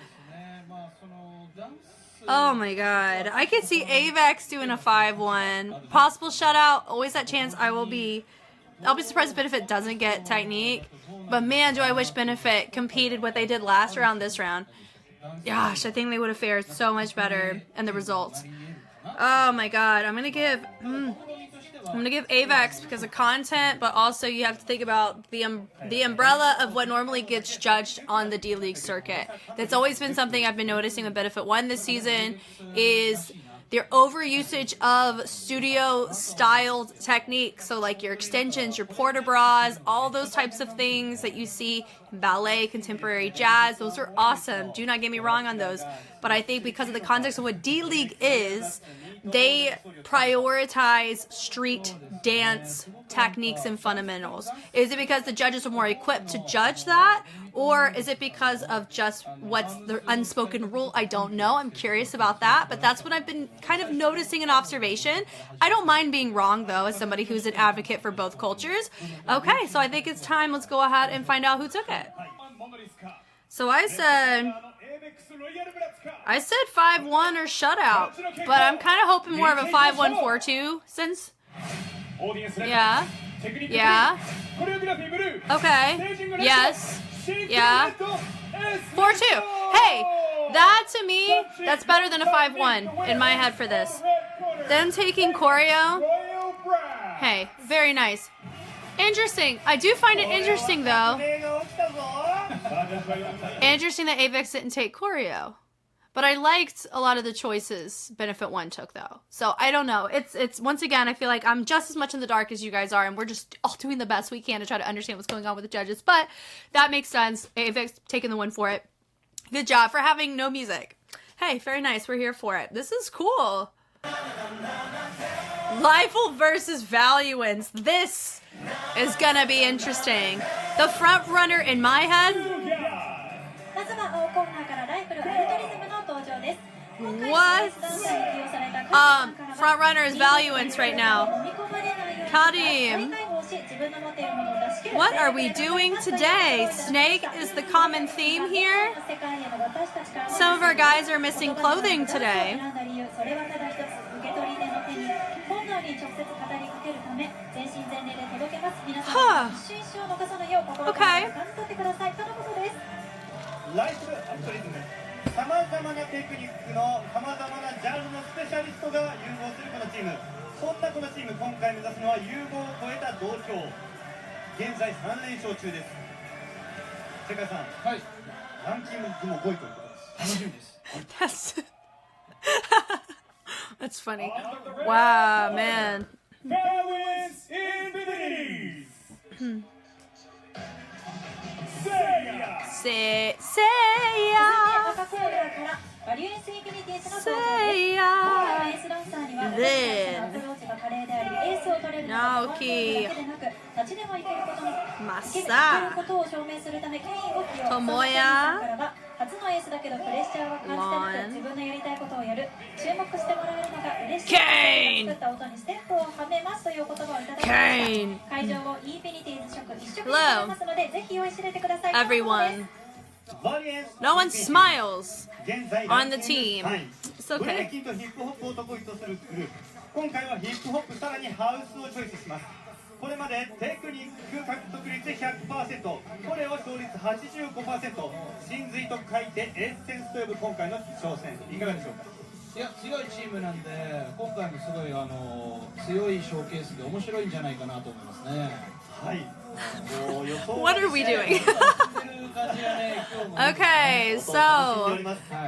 Oh my god. I could see Avex doing a 5-1. Possible shutout. Always that chance. I'll be surprised if Benefit doesn't get technique. But man, do I wish Benefit competed what they did last round this round. Gosh, I think they would have fared so much better in the results. Oh my god. I'm gonna give Avex because of content, but also you have to think about the umbrella of what normally gets judged on the D.League circuit. That's always been something I've been noticing with Benefit 1 this season is their overusage of studio-styled techniques. So like your extensions, your port bras, all those types of things that you see in ballet, contemporary jazz, those are awesome. Do not get me wrong on those. But I think because of the context of what D.League is, they prioritize street dance techniques and fundamentals. Is it because the judges are more equipped to judge that? Or is it because of just what's the unspoken rule? I don't know. I'm curious about that. But that's what I've been kind of noticing in observation. I don't mind being wrong, though, as somebody who's an advocate for both cultures. Okay, so I think it's time. Let's go ahead and find out who took it. So I said 5-1 or shutout, but I'm kind of hoping more of a 5-1-4-2 since. Yeah. Yeah. Okay. Yes. Yeah. 4-2. Hey, that to me, that's better than a 5-1 in my head for this. Them taking choreo. Hey, very nice. Interesting. I do find it interesting, though. Interesting that Avex didn't take choreo. But I liked a lot of the choices Benefit 1 took, though. So, I don't know. It's once again, I feel like I'm just as much in the dark as you guys are, and we're just all doing the best we can to try to understand what's going on with the judges. But that makes sense. Avex taking the win for it. Good job for having no music. Hey, very nice. We're here for it. This is cool. Liefel versus Valuence. This is gonna be interesting. The front runner in my head. What? Front runner is Valuence right now. Kadim. What are we doing today? Snake is the common theme here. Some of our guys are missing clothing today. Huh. Okay. さまざまなテクニックのさまざまなジャンルのスペシャリストが融合するこのチーム。そんなこのチーム、今回目指すのは融合を超えた同郷。現在3連勝中です。世界さん、はい、ランキングも5位ということです。楽しみです。That's funny. Wow, man. Valuence in the Say Naoki Masa Tomoya Kane Kane Hello everyone. Valuence No one smiles 現在 on the team. 3位 It's ブレイ okay. キンとヒップホップを得意とするグループ。今回はヒップホップさらにハウスをチョイスします。これまでテクニック獲得率 100%、これを勝率 85%、真髄と書いてエッセンスと呼ぶ今回の挑戦、いかがでしょうか。いや、強いチームなんで、今回もすごい強いショーケースで面白いんじゃないかなと思いますね。はい。What are we doing? Okay, so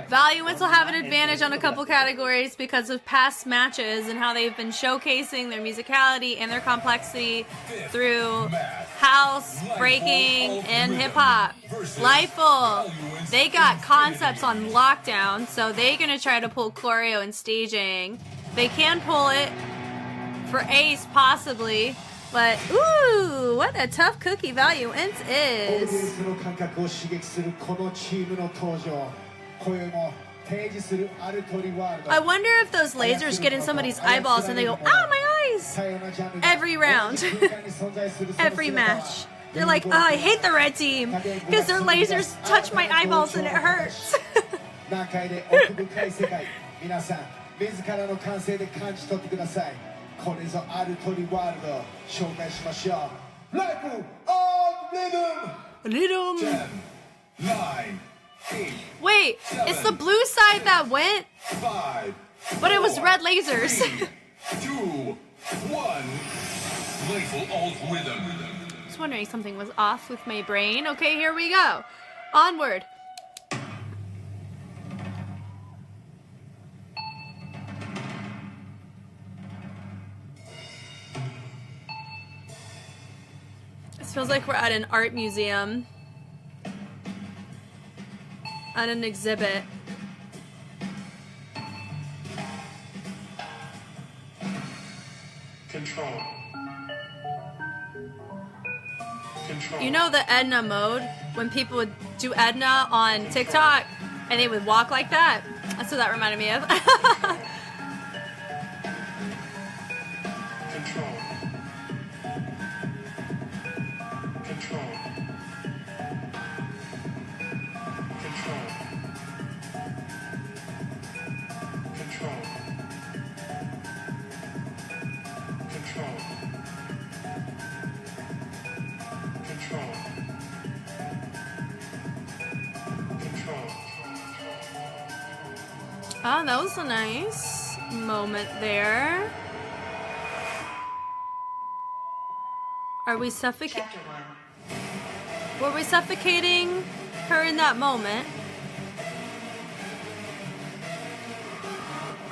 Valuence will have an advantage on a couple categories because of past matches and how they've been showcasing their musicality and their complexity through house, breaking, and hip-hop. Lifeful, they got concepts on lockdown, so they're going to try to pull choreo and staging. They can pull it for Ace, possibly. But, ooh, what a tough cookie Valuence is. I wonder if those lasers get in somebody's eyeballs and they go, ah, my eyes! Every round. Every match. They're like, oh, I hate the red team because their lasers touch my eyeballs and it hurts. これぞアルトリワールド紹介しましょう。ライフオンリズム。 Rhythm. 10, 9, 8. Wait, it's the blue side that went, 5, but it was red lasers. 2, 1. Playful alt rhythm. I was wondering something was off with my brain. Okay, here we go. Onward. This feels like we're at an art museum. At an exhibit. Control. You know the Edna mode? When people would do Edna on TikTok and they would walk like that? That's what that reminded me of. Control. Control. Control. Control. Control. Control. Control. Oh, that was a nice moment there. Are we suffocating? Were we suffocating her in that moment?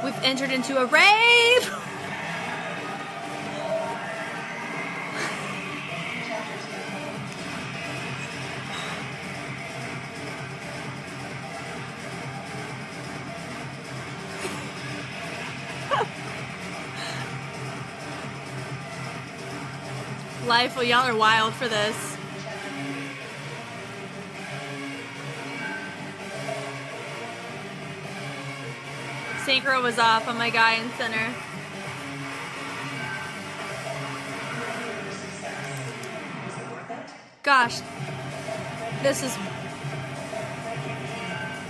We've entered into a rave! Life, well, y'all are wild for this. Synchro was off on my guy in center. Gosh, this is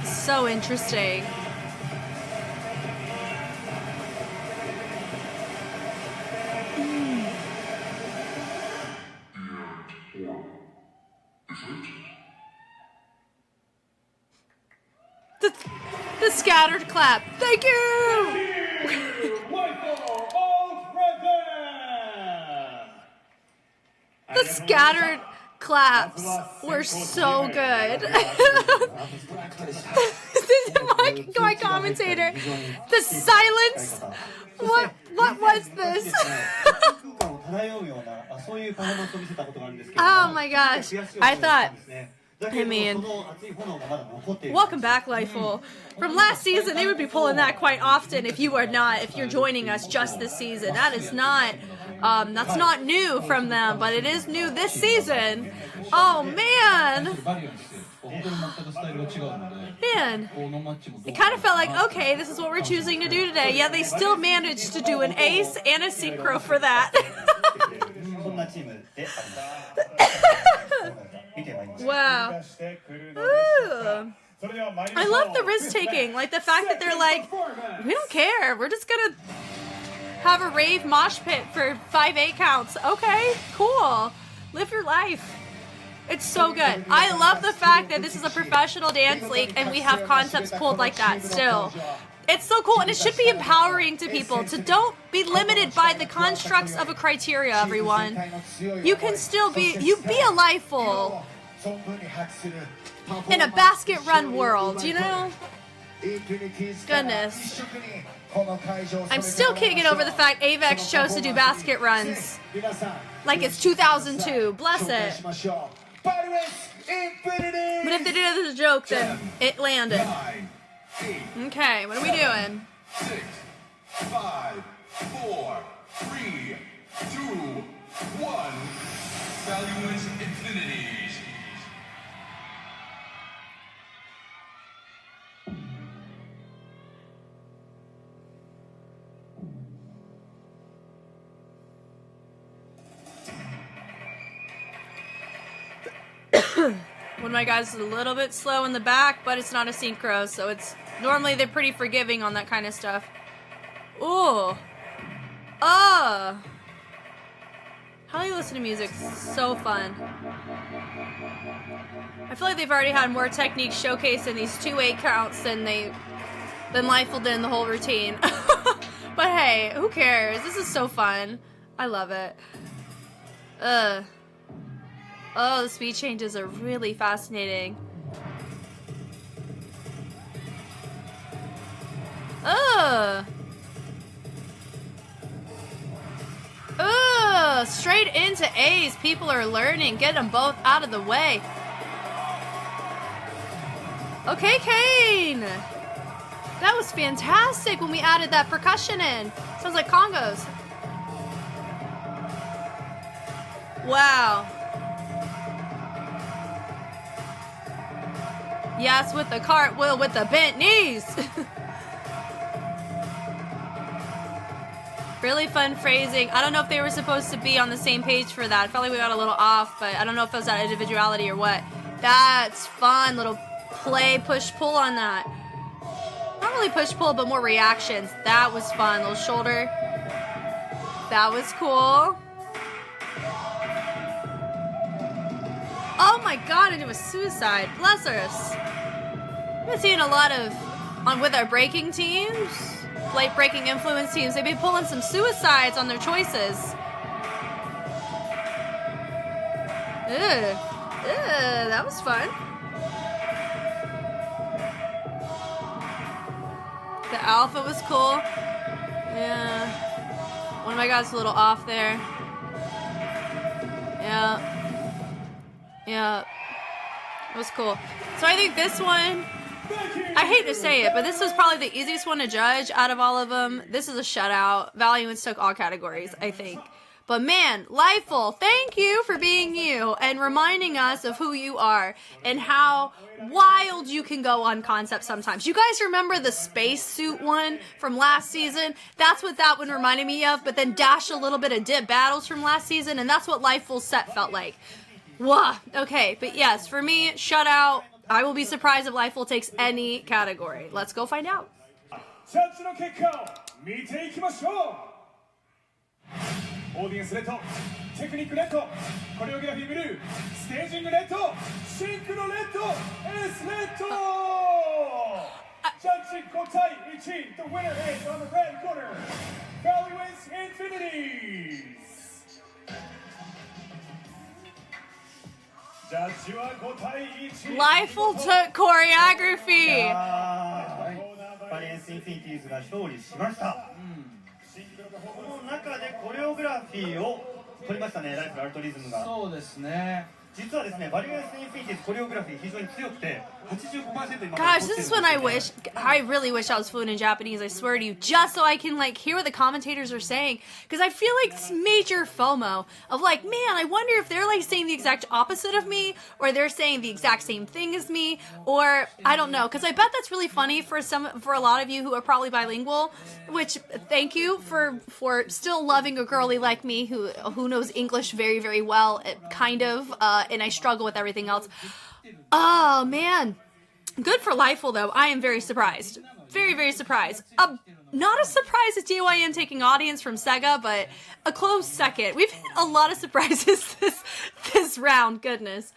so interesting. The scattered clap. Thank you! The scattered claps were so good. This is my commentator. The silence. What was this? Oh my gosh. I mean, welcome back, Lifeful. From last season, they would be pulling that quite often if you're joining us just this season. That is not, that's not new from them, but it is new this season. Oh, man. Man, it kind of felt like, okay, this is what we're choosing to do today. Yeah, they still managed to do an ace and a synchro for that. 見てまいりました。 Wow. 出してくるのでしょう Ooh. か。それでは参りま I しょう。 love the risk taking. Like the fact that they're like, we don't care. We're just gonna have a rave mosh pit for 5-8 counts. Okay, cool. Live your life. It's so good. I love the fact that this is a professional dance league and we have concepts pulled like that still. It's so cool, and it should be empowering to people to don't be limited by the constructs of a criteria, everyone. You can still be a lifeful in a basket run world, you know? Goodness. I'm still can't get over the fact Avex chose to do basket runs like it's 2002. Bless it. But if they did it as a joke, then it landed. Okay, what are we doing? 6, 5, 4, 3, 2, 1. Valuence infinities. One of my guys is a little bit slow in the back, but it's not a synchro, so it's normally they're pretty forgiving on that kind of stuff. Ooh. How do you listen to music? So fun. I feel like they've already had more technique showcased in these 2-8 counts than Leifel did in the whole routine. But hey, who cares? This is so fun. I love it. Oh, the speed changes are really fascinating. Straight into A's. People are learning. Get them both out of the way. Okay, Kane. That was fantastic when we added that percussion in. Sounds like congos. Wow. Yes, with the cartwheel with the bent knees. Really fun phrasing. I don't know if they were supposed to be on the same page for that. I felt like we got a little off, but I don't know if it was that individuality or what. That's fun. Little play, push, pull on that. Not really push, pull, but more reactions. That was fun. Little shoulder. That was cool. Oh my god, into a suicide. Bless us. I've been seeing a lot of, with our breaking teams, light breaking influence teams, they've been pulling some suicides on their choices. That was fun. The alpha was cool. Yeah. One of my guys a little off there. Yeah. Yeah, it was cool. So I think this one, I hate to say it, but this was probably the easiest one to judge out of all of them. This is a shutout. Valuence took all categories, I think. But man, Leifel, thank you for being you and reminding us of who you are and how wild you can go on concept sometimes. You guys remember the spacesuit one from last season? That's what that one reminded me of, but then dash a little bit of dip battles from last season, and that's what Leifel's set felt like. Wah. Okay, but yes, for me, shutout. I will be surprised if Leifel takes any category. Let's go find out. ジャッジの結果を見ていきましょう。オーディエンスレッド、テクニックレッド、コレオグラフィーブルー、ステージングレッド、シンクロレッド、エスレッド。ジャッジ5対1。The winner is on the red corner, Valuence Infinities. Leifel took choreography. バリエンスインフィニティーズが勝利しました。この中でコレオグラフィーを取りましたね、ライフルアルトリズムが。そうですね。実はですね、バリエンスインフィニティーズコレオグラフィー非常に強くて 85% Gosh, this is when I really wish I was fluent in Japanese, I swear to you, just so I can like hear what the commentators are saying, because I feel like it's major FOMO of like, man, I wonder if they're like saying the exact opposite of me, or they're saying the exact same thing as me, or I don't know, because I bet that's really funny for a lot of you who are probably bilingual, which thank you for still loving a girly like me who knows English very, very well, kind of, and I struggle with everything else. Oh, man. Good for Lifeful, though. I am very surprised. Very, very surprised. Not as surprised as DYM taking audience from SEGA, but a close second. We've had a lot of surprises this round. Goodness.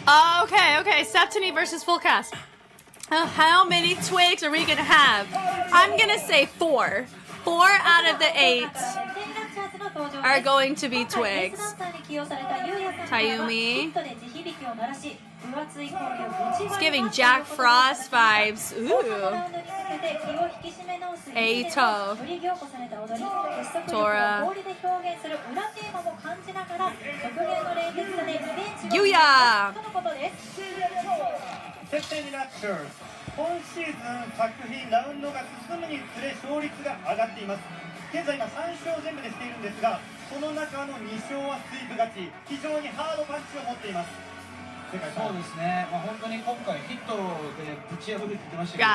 Okay. Septeni versus Fullcast. How many twigs are we going to have? I'm going to say 4. 4 out of the 8 are going to be twigs. Tayumi. It's giving Jack Frost vibes. Ooh. Eito. Tora. Yuya. セプテニラプチャーズ今シーズン作品ラウンドが進むにつれ勝率が上がっています。現在今3勝全部でしているんですが、その中の2勝はスイープ勝ち、非常にハードパンチを持っています。そうですね、まあ、本当に今回ヒットでぶち破るって言ってましたけど、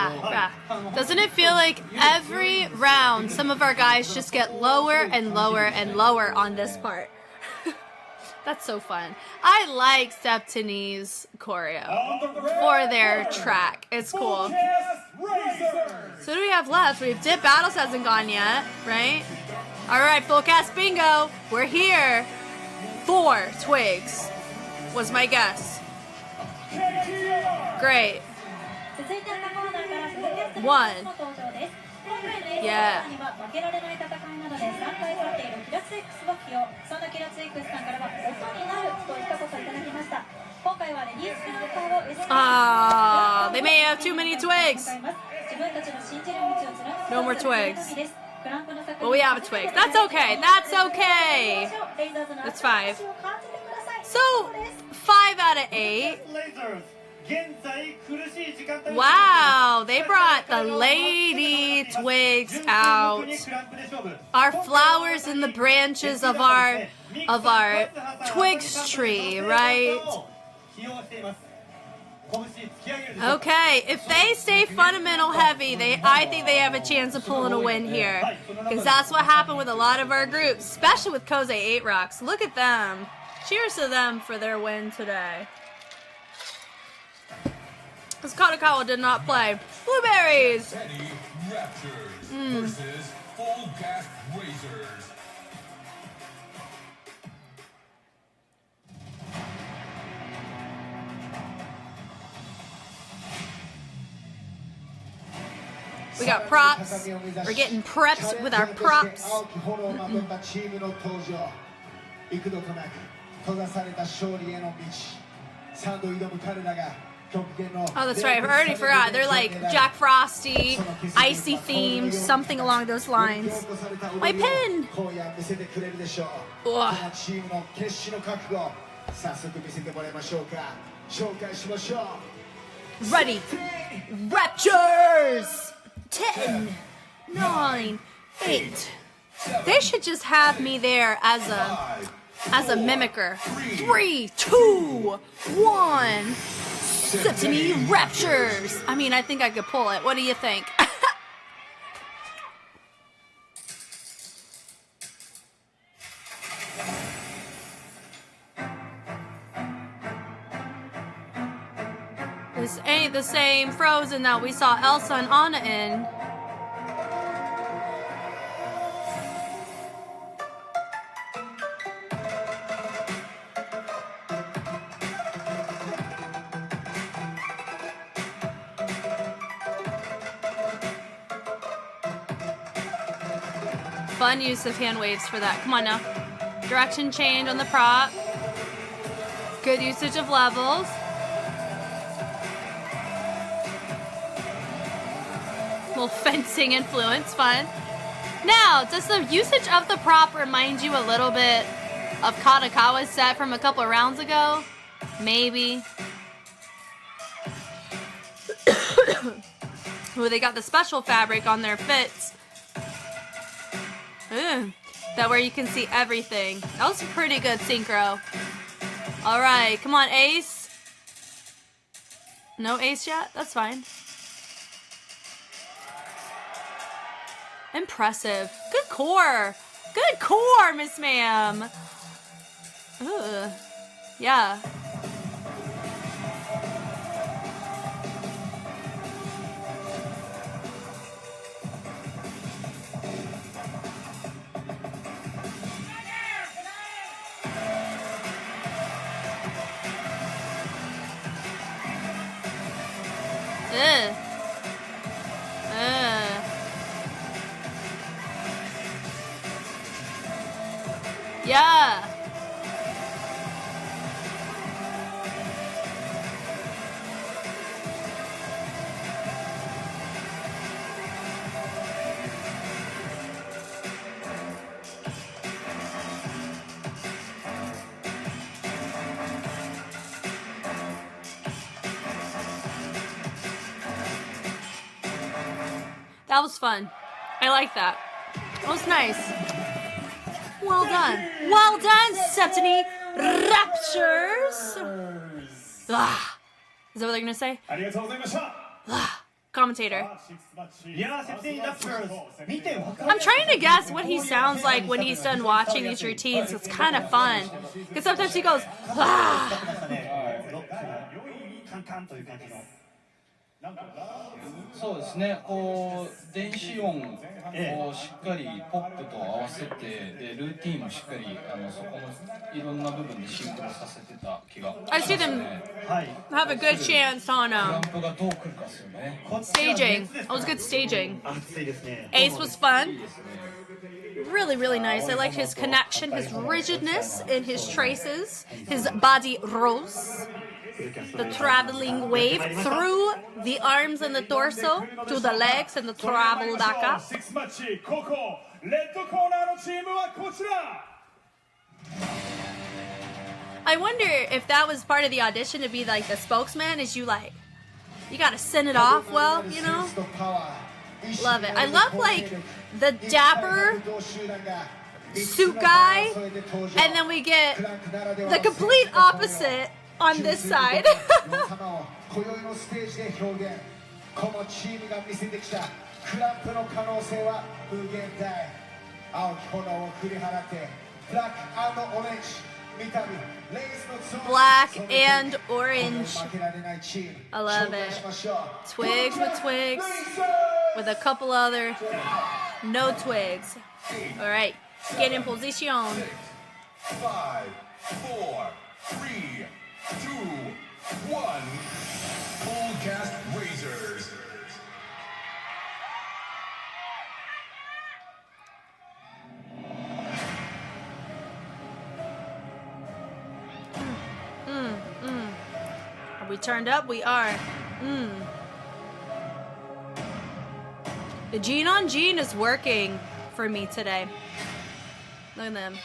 Doesn't it feel like every round some of our guys just get lower and lower and lower on this part? That's so fun. I like Septeni's choreo for their track. It's cool. So what do we have left? We have Dip Battles hasn't gone yet, right? Alright, Fullcast bingo. We're here. 4 twigs was my guess. Great. 1. Yeah. 負けられない戦いなどで3回勝っているキラツ X を起用。そんなキラツ X さんからは音になるといったことをいただきました。今回はレディースピーカーを SNS で they may have too many twigs. No more twigs. Well, we have a twig. That's okay. That's okay. That's 5. So 5 out of 8. Wow, they brought the lady twigs out. Our flowers in the branches of our twigs tree, right? Okay, if they stay fundamental heavy, I think they have a chance of pulling a win here. Because that's what happened with a lot of our groups, especially with KOSE 8 Rocks. Look at them. Cheers to them for their win today. Because KADOKAWA did not play. Blueberries! Versus Fullcast Razors. We got props. We're getting preps with our props. Oh, that's right. I already forgot. They're like Jack Frosty, icy themed, something along those lines. My pen! Ugh. Ready. Raptures! 10, 9, 8. They should just have me there as a mimicker. 3, 2, 1. Septeni Raptures. I mean, I think I could pull it. What do you think? This ain't the same Frozen that we saw Elsa and Anna in. Fun use of hand waves for that. Come on now. Direction change on the prop. Good usage of levels. Little fencing influence, fun. Now, does the usage of the prop remind you a little bit of KADOKAWA's set from a couple of rounds ago? Maybe. Ooh, they got the special fabric on their fits. Ooh, that where you can see everything. That was a pretty good synchro. Alright, come on, ace. No ace yet? That's fine. Impressive. Good core. Good core, Miss Ma'am. Ugh. Yeah. Ugh. Yeah. That was fun. I like that. That was nice. Well done. Well done, Septeni Raptures. Ah. Is that what they're gonna say? ありがとうございました Ah. Commentator. いやー、セプテニラプチャーズ見てわかる I'm trying to guess what he sounds like when he's done watching these routines. It's kind of fun. Because sometimes he goes, ah. カンカンという感じのそうですね、こう電子音をしっかりポップと合わせて、でルーティーンもしっかりそこのいろんな部分でシンクロさせてた気がします I see them ね。 have a good chance on ランプがどう来るかですよね。 staging. That was good staging. 熱いですね Ace was fun. Really, really nice. I liked his connection, his rigidness in his traces, his body rolls, the traveling wave through the arms and the torso to the legs and the travel back up. 6マッチここレッドコーナーのチームはこちら I wonder if that was part of the audition to be like the spokesman. Is you like, you gotta send it off well, you know? Love it. I love like the dapper suit guy, and then we get the complete opposite on this side. 今宵のステージで表現このチームが見せてきたクランプの可能性は無限大青き炎を振り払ってブラック&オレンジ三度レイズの Black and orange. I love it. Twigs with twigs, with a couple other no twigs. All right, get in position. 5, 4, 3, 2, 1. Fullcast Razors. Are we turned up? We are. The gene on gene is working for me today. Look at them.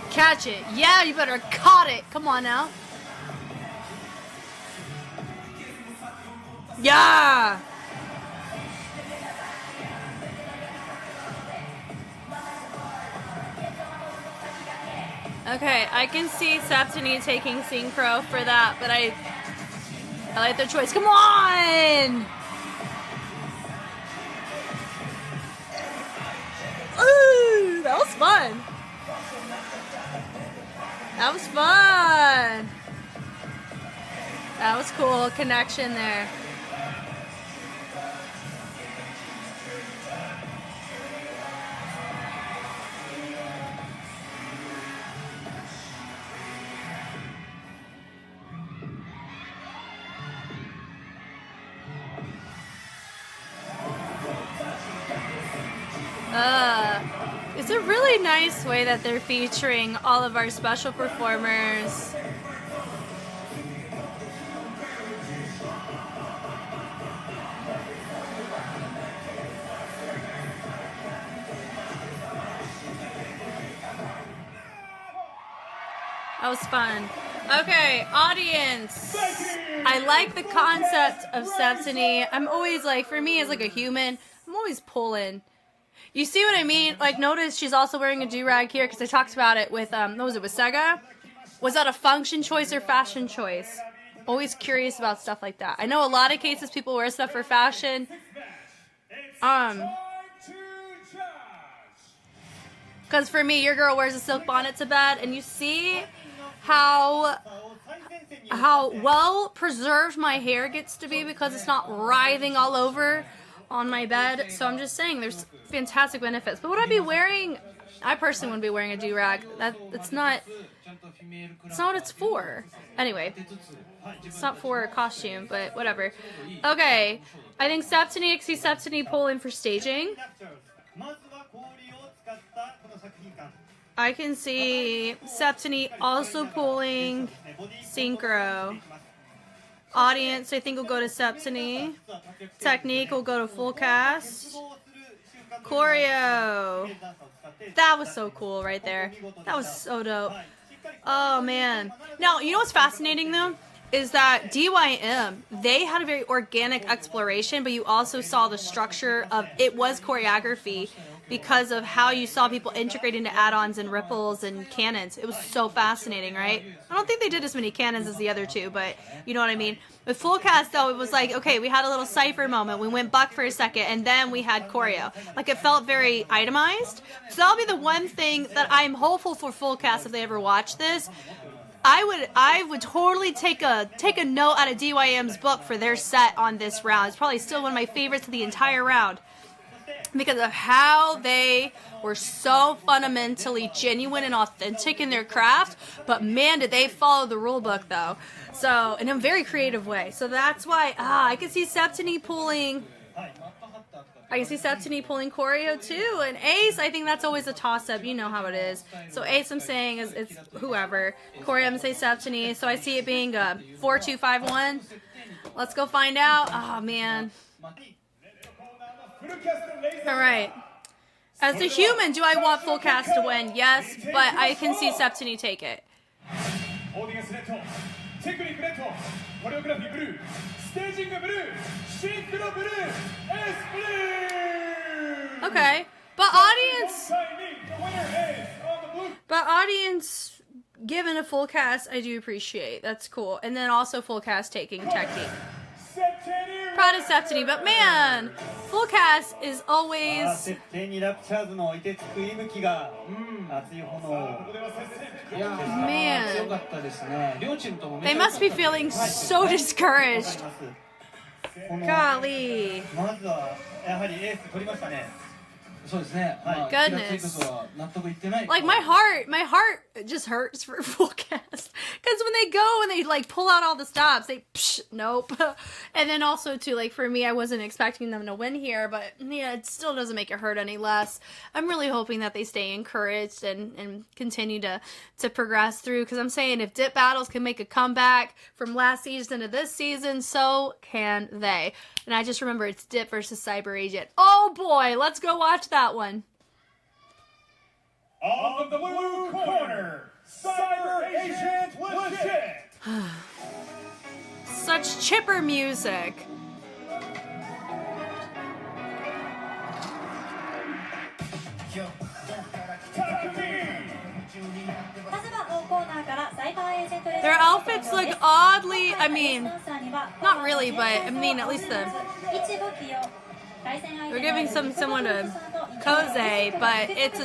Catch it. Yeah, you better caught it. Come on now. Yeah. Okay, I can see Septeni taking synchro for that, but I like their choice. Come on! Ooh, that was fun. That was fun. That was cool. Connection there. It's a really nice way that they're featuring all of our special performers. That was fun. Okay, audience. I like the concept of Septeni. I'm always like, for me as like a human, I'm always pulling. You see what I mean? Like, notice she's also wearing a do-rag here because I talked about it with, what was it, with SEGA? Was that a function choice or fashion choice? Always curious about stuff like that. I know a lot of cases people wear stuff for fashion. Because for me, your girl wears a silk bonnet to bed, and you see how well preserved my hair gets to be because it's not writhing all over on my bed. So I'm just saying there's fantastic benefits. But would I be wearing, I personally wouldn't be wearing a do-rag. It's not what it's for. Anyway, it's not for a costume, but whatever. Okay, I think Septeni, I see Septeni pulling for staging. I can see Septeni also pulling synchro. Audience, I think will go to Septeni. Technique will go to Fullcast. Choreo. That was so cool right there. That was so dope. Oh man. Now, you know what's fascinating though? Is that DYM, they had a very organic exploration, but you also saw the structure of, it was choreography because of how you saw people integrate into add-ons and ripples and cannons. It was so fascinating, right? I don't think they did as many cannons as the other two, but you know what I mean? With Fullcast, though, it was like, okay, we had a little cipher moment. We went buck for a second, and then we had choreo. Like, it felt very itemized. So that'll be the one thing that I'm hopeful for Fullcast if they ever watch this. I would totally take a note out of DYM's book for their set on this round. It's probably still one of my favorites of the entire round because of how they were so fundamentally genuine and authentic in their craft. But man, did they follow the rule book though. So in a very creative way. So that's why I can see Septeni pulling. I can see Septeni pulling choreo too, and Ace, I think that's always a toss-up. You know how it is. So Ace, I'm saying it's whoever. Choreo, I'm gonna say Septeni. So I see it being a 4-2-5-1. Let's go find out. Oh man. All right. As a human, do I want Fullcast to win? Yes, but I can see Septeni take it. Okay, but audience given a Fullcast, I do appreciate. That's cool. And then also Fullcast taking technique. Proud of Septeni, but man, Fullcast is always. Man, they must be feeling so discouraged. Golly. Goodness. Like my heart just hurts for Fullcast. Because when they go and they like pull out all the stops, they nope. And then also too, like for me, I wasn't expecting them to win here, but yeah, it still doesn't make it hurt any less. I'm really hoping that they stay encouraged and continue to progress through. Because I'm saying if Dip Battles can make a comeback from last season to this season, so can they. And I just remember it's Dip versus CyberAgent. Oh boy, let's go watch that one. On the blue corner, CyberAgent Legit. Such chipper music. Their outfits look oddly, I mean, not really, but I mean at least they're giving some similar to KOSE, but it's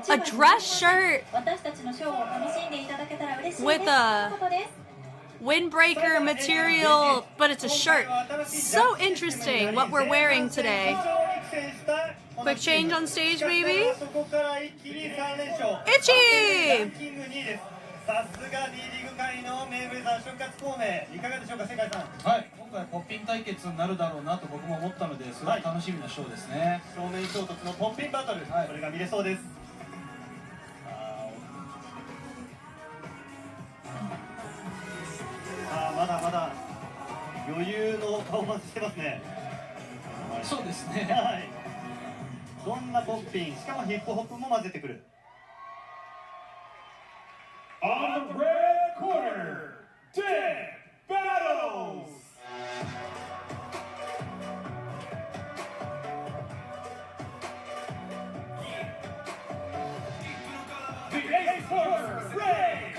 a dress shirt with a windbreaker material, but it's a shirt. So interesting what we're wearing today. Quick change on stage, baby. Itchy! さすが D.League 界のメイウェザー瞬活孔明、いかがでしょうか、世界さん。はい、今回ポッピン対決になるだろうなと僕も思ったので、すごい楽しみなショーですね。正面衝突のポッピンバトル、これが見れそうです。さあ、まだまだ余裕のパフォーマンスしてますね。そうですね。はい。どんなポッピン、しかもヒップホップも混ぜてくる。On the red corner, Dead Battles. The eighth corner, Ray.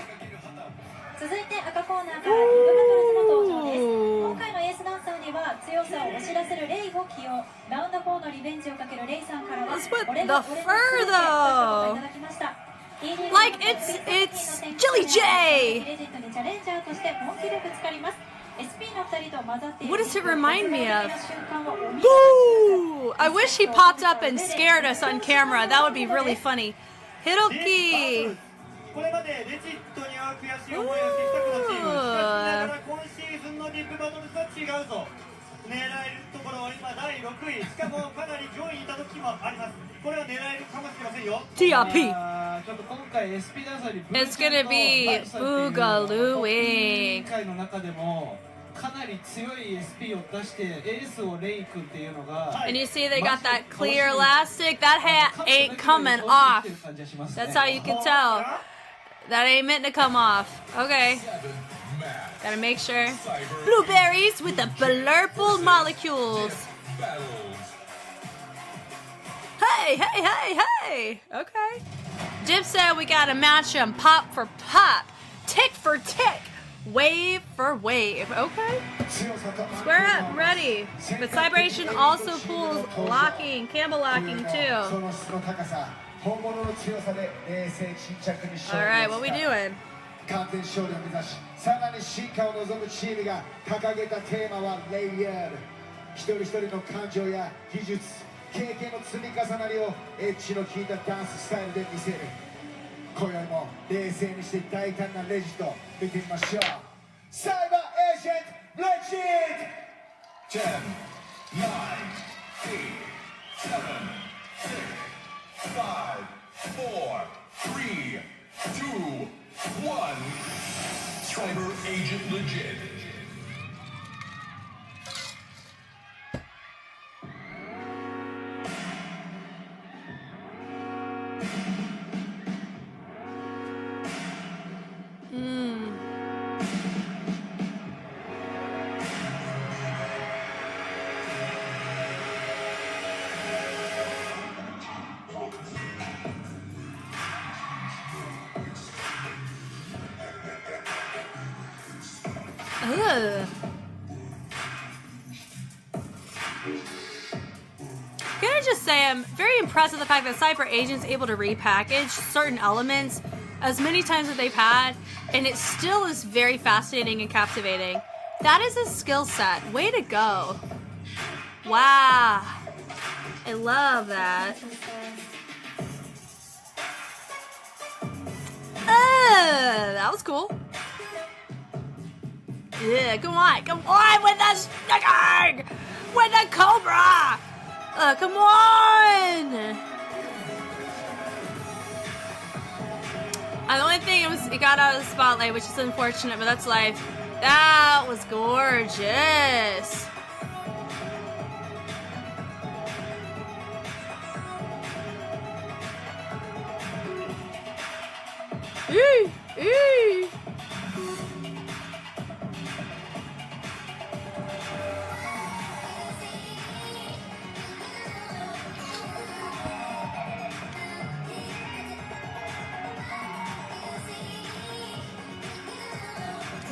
続いて赤コーナーからヒットバトルズの登場です。今回のエースダンサーには強さを押し出せるレイを起用。ラウンド4のリベンジをかけるレイさんからは Let's put 俺 the が fur 俺の全てといただきました。Like it's Jilly J. レジェンドにチャレンジャーとして本気でぶつかります。SP の2人と混ざっている What does it remind me of? 瞬間をお見事 Boo! I wish he popped up and scared us on camera. That would be really funny. Hiroki. これまでレジットには悔しい思いをしてきたこのチーム。しかしながら今シーズンのディップバトルズは違うぞ。狙えるところは今第6位。しかもかなり上位にいた時もあります。これは狙えるかもしれませんよ。TRP. ちょっと今回 SP ダンサーに It's gonna be boogalooing. 今回の中でもかなり強い SP を出してエースをレイ君っていうのが And you see they got that clear elastic. That hat ain't coming off. That's how you can tell. That ain't meant to come off. Okay. Gotta make sure. Blueberries with the blurple molecules. Hey, hey, hey, hey. Okay. Dip said we gotta match them pop for pop, tick for tick, wave for wave. Okay. Square up, ready. But CyberAgent also pulls locking, camel locking too. Alright, what we doing? 完全勝利を目指し、さらに進化を望むチームが掲げたテーマはレイヤード。一人一人の感情や技術、経験の積み重なりをエッジの効いたダンススタイルで見せる。今宵も冷静にして大胆なレジと見てみましょう。サイバーエージェントレジット 10, 9, 8, 7, 6, 5, 4, 3, 2, 1. CyberAgent legit. Ugh. Can I just say I'm very impressed with the fact that CyberAgent's able to repackage certain elements as many times as they've had, and it still is very fascinating and captivating. That is a skill set. Way to go. Wow. I love that. That was cool. Yeah, come on with the sticking! With the cobra! Come on! The only thing it got out of the spotlight, which is unfortunate, but that's life. That was gorgeous.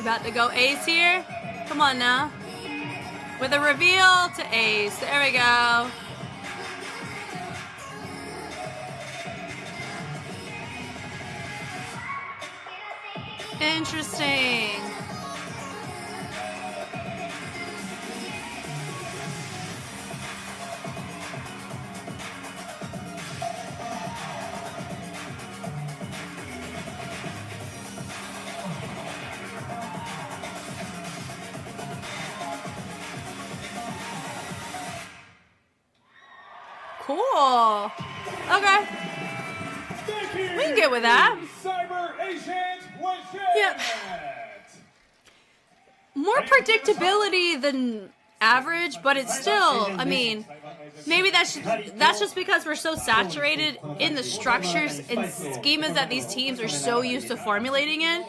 About to go ace here. Come on now. With a reveal to ace. There we go. Interesting. Cool. Okay. We can get with that. CyberAgent legit. Yeah. More predictability than average, but it's still, I mean, maybe that's just because we're so saturated in the structures and schemas that these teams are so used to formulating in.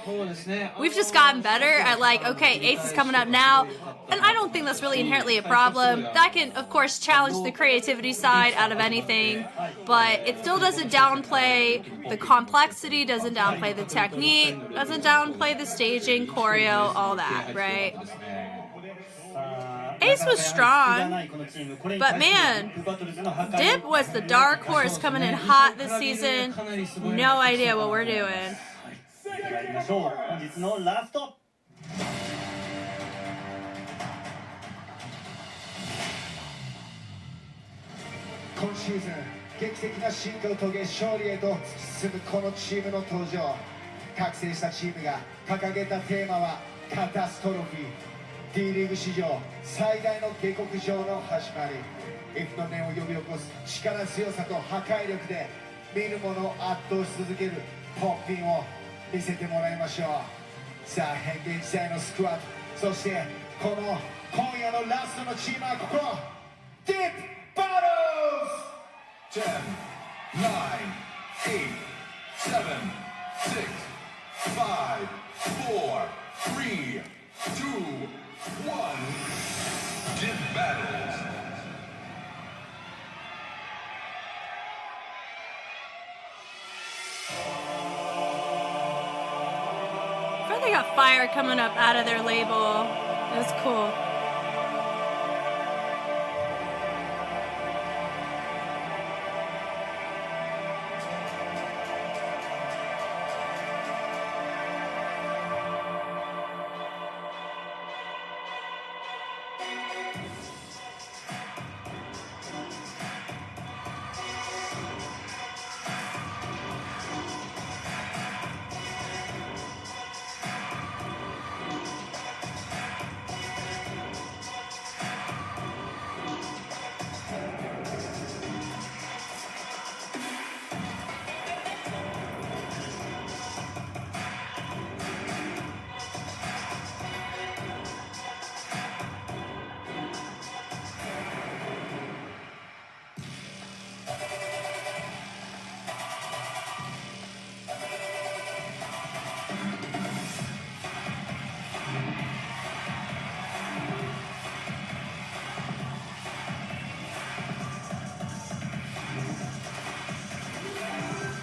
We've just gotten better at like, okay, Ace is coming up now, and I don't think that's really inherently a problem. That can, of course, challenge the creativity side out of anything, but it still doesn't downplay the complexity, doesn't downplay the technique, doesn't downplay the staging, choreo, all that, right? Ace was strong, but man, Dip was the dark horse coming in hot this season. No idea what we're doing. 本日のラスト。今シーズン劇的な進化を遂げ勝利へと突き進むこのチームの登場。覚醒したチームが掲げたテーマはカタストロフィー。D リーグ史上最大の下克上の始まり。F の念を呼び起こす力強さと破壊力で見る者を圧倒し続けるポッピンを見せてもらいましょう。さあ変幻自在のスクワット、そしてこの今夜のラストのチームはここ Deep Battles! 10, 9, 8, 7, 6, 5, 4, 3, 2, 1. Dip Battles. I thought they got fire coming up out of their label. That's cool.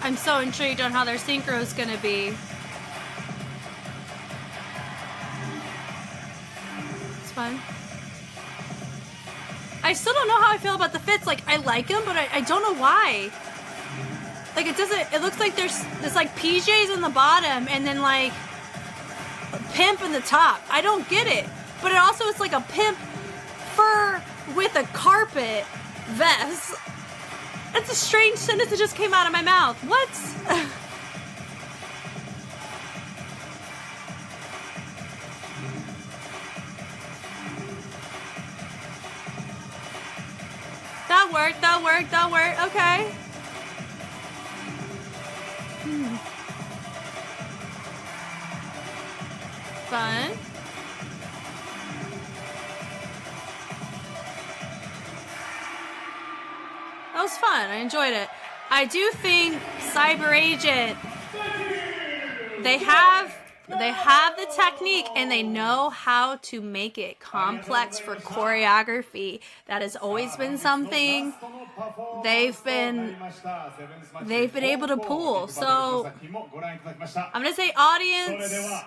I'm so intrigued on how their synchro is gonna be. It's fun. I still don't know how I feel about the fits. Like, I like them, but I don't know why. Like, it looks like there's like PJs on the bottom and then like a pimp in the top. I don't get it. But it also is like a pimp fur with a carpet vest. That's a strange sentence that just came out of my mouth. What? That worked, that worked, that worked. Okay. Fun. That was fun. I enjoyed it. I do think CyberAgent, they have the technique and they know how to make it complex for choreography. That has always been something they've been able to pull. So I'm gonna say audience is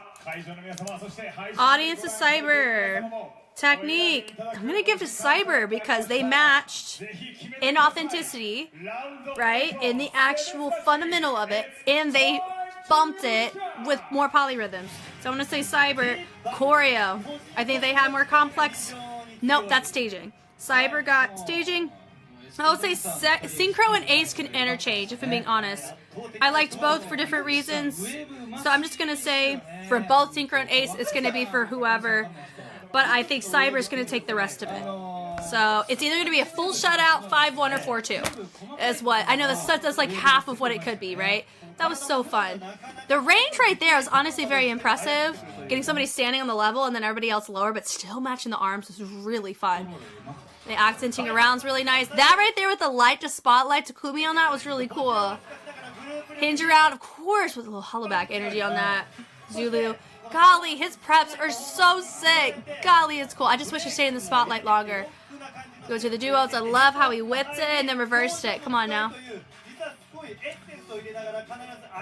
Cyber. Technique, I'm gonna give to Cyber because they matched in authenticity, right? In the actual fundamental of it, and they bumped it with more polyrhythms. So I'm gonna say Cyber. Choreo, I think they had more complex. Nope, that's staging. Cyber got staging. I would say Synchro and Ace can interchange, if I'm being honest. I liked both for different reasons. So I'm just gonna say for both Synchro and Ace, it's gonna be for whoever. But I think Cyber is going to take the rest of it. So it's either going to be a full shutout, 5-1 or 4-2. Is what I know. That's like half of what it could be, right? That was so fun. The range right there is honestly very impressive. Getting somebody standing on the level and then everybody else lower, but still matching the arms was really fun. The accenting around is really nice. That right there with the light to spotlight Takumi on that was really cool. Hinge around, of course, with a little hollowback energy on that. Zulu. Golly, his preps are so sick. Golly, it's cool. I just wish he stayed in the spotlight longer. Go to the duos. I love how he whipped it and then reversed it. Come on now.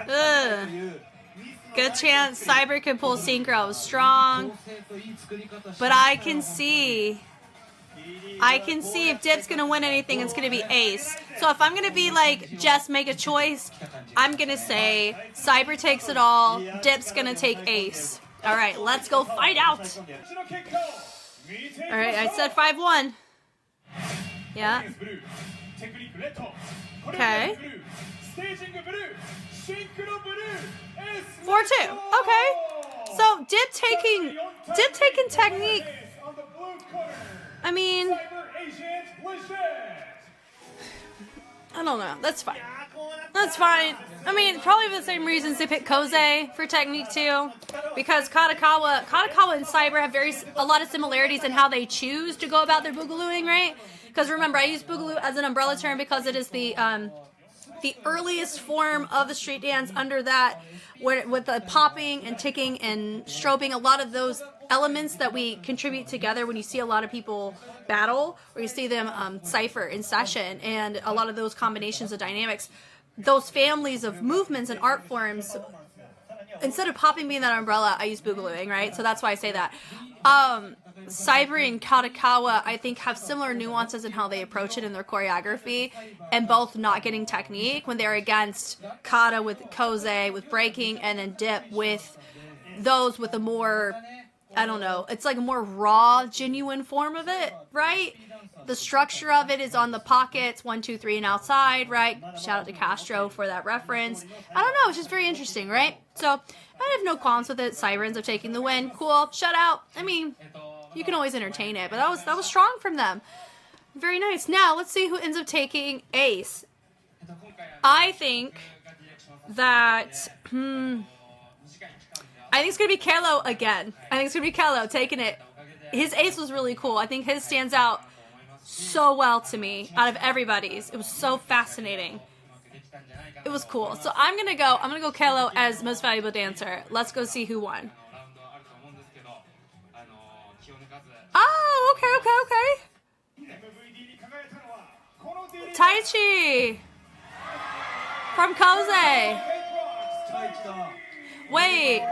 Ugh. Good chance Cyber can pull synchro. Strong. But I can see if Dip's going to win anything, it's going to be Ace. So if I'm going to be like, just make a choice, I'm going to say Cyber takes it all, Dip's going to take Ace. All right, let's go find out. All right, I said 5-1. Yeah. Okay. 4-2. Okay. So Dip taking technique. I mean, I don't know. That's fine. That's fine. I mean, probably for the same reasons they picked KOSE for technique too, because KADOKAWA and Cyber have a lot of similarities in how they choose to go about their boogalooing, right? Because remember, I use boogaloo as an umbrella term because it is the earliest form of the street dance under that, where with the popping and ticking and strobing, a lot of those elements that we contribute together when you see a lot of people battle or you see them cipher in session, and a lot of those combinations of dynamics, those families of movements and art forms, instead of popping being that umbrella, I use boogalooing, right? So that's why I say that. Cyber and KADOKAWA, I think, have similar nuances in how they approach it in their choreography, and both not getting technique when they're against Kata with KOSE, with breaking, and then Dip with those with a more, I don't know, it's like a more raw, genuine form of it, right? The structure of it is on the pockets, 1, 2, 3, and outside, right? Shout out to Castro for that reference. I don't know, it's just very interesting, right? So I have no qualms with it. Cyber ends up taking the win. Cool. Shutout. I mean, you can always entertain it, but that was strong from them. Very nice. Now let's see who ends up taking Ace. I think that I think it's gonna be Kalo again. I think it's gonna be Kalo taking it. His Ace was really cool. I think his stands out so well to me out of everybody's. It was so fascinating. It was cool. So I'm gonna go Kalo as most valuable dancer. Let's go see who won. Oh, okay. Taichi from KOSE. Wait.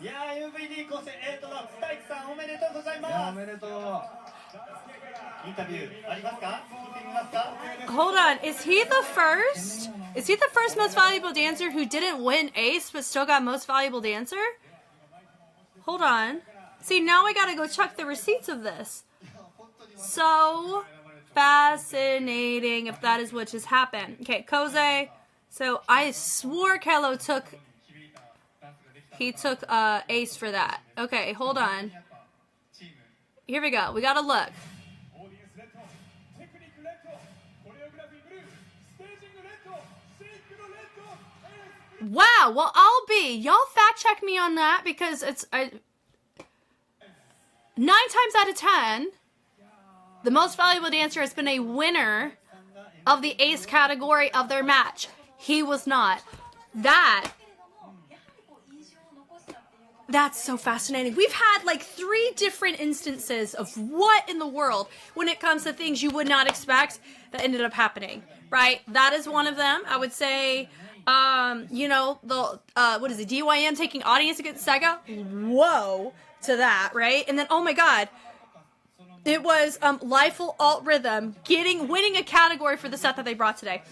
いやー MVD 構成太一さんおめでとうございます。おめでとう。インタビューありますか？聞いてみますか？ Hold on, is he the first? Is he the first most valuable dancer who didn't win Ace but still got most valuable dancer? Hold on. See, now I gotta go check the receipts of this. So fascinating if that is what just happened. Okay, KOSE. So I swore Kalo took Ace for that. Okay, hold on. Here we go. We gotta look. Wow, well, y'all fact check me on that, because it's 9 times out of 10, the most valuable dancer has been a winner of the Ace category of their match. He was not. That's so fascinating. We've had like 3 different instances of what in the world when it comes to things you would not expect that ended up happening, right? That is one of them. I would say, you know, the, what is it, DYM taking audience against SEGA? Whoa to that, right? And then, oh my God, it was Lifeful Alt Rhythm winning a category for the set that they brought today.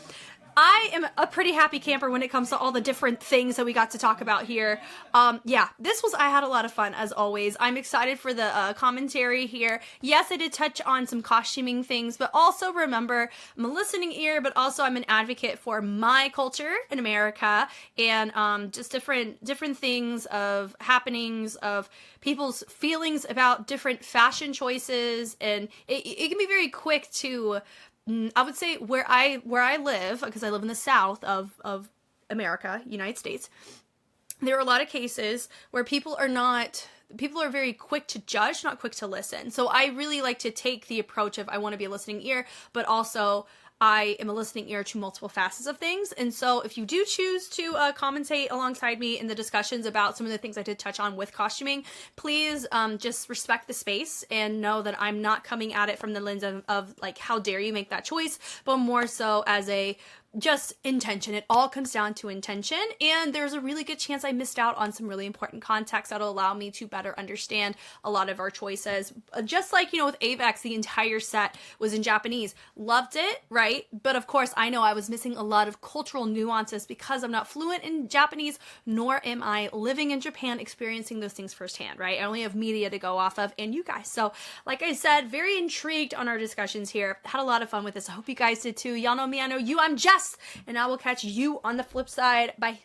I am a pretty happy camper when it comes to all the different things that we got to talk about here. Yeah, I had a lot of fun as always. I'm excited for the commentary here. Yes, I did touch on some costuming things, but also remember, I'm a listening ear, but also I'm an advocate for my culture in America and just different things of happenings of people's feelings about different fashion choices, and it can be very quick to, I would say where I live, because I live in the South of America, United States, there are a lot of cases where people are very quick to judge, not quick to listen. So I really like to take the approach of I want to be a listening ear, but also I am a listening ear to multiple facets of things. And so if you do choose to commentate alongside me in the discussions about some of the things I did touch on with costuming, please just respect the space and know that I'm not coming at it from the lens of like, how dare you make that choice, but more so as a just intention. It all comes down to intention, and there's a really good chance I missed out on some really important context that'll allow me to better understand a lot of our choices. Just like, with AVEX, the entire set was in Japanese. Loved it, right? But of course, I know I was missing a lot of cultural nuances because I'm not fluent in Japanese, nor am I living in Japan experiencing those things firsthand, right? I only have media to go off of and you guys. So like I said, very intrigued on our discussions here. Had a lot of fun with this. I hope you guys did too. Y'all know me, I know you. I'm Jess, and I will catch you on the flip side. Bye.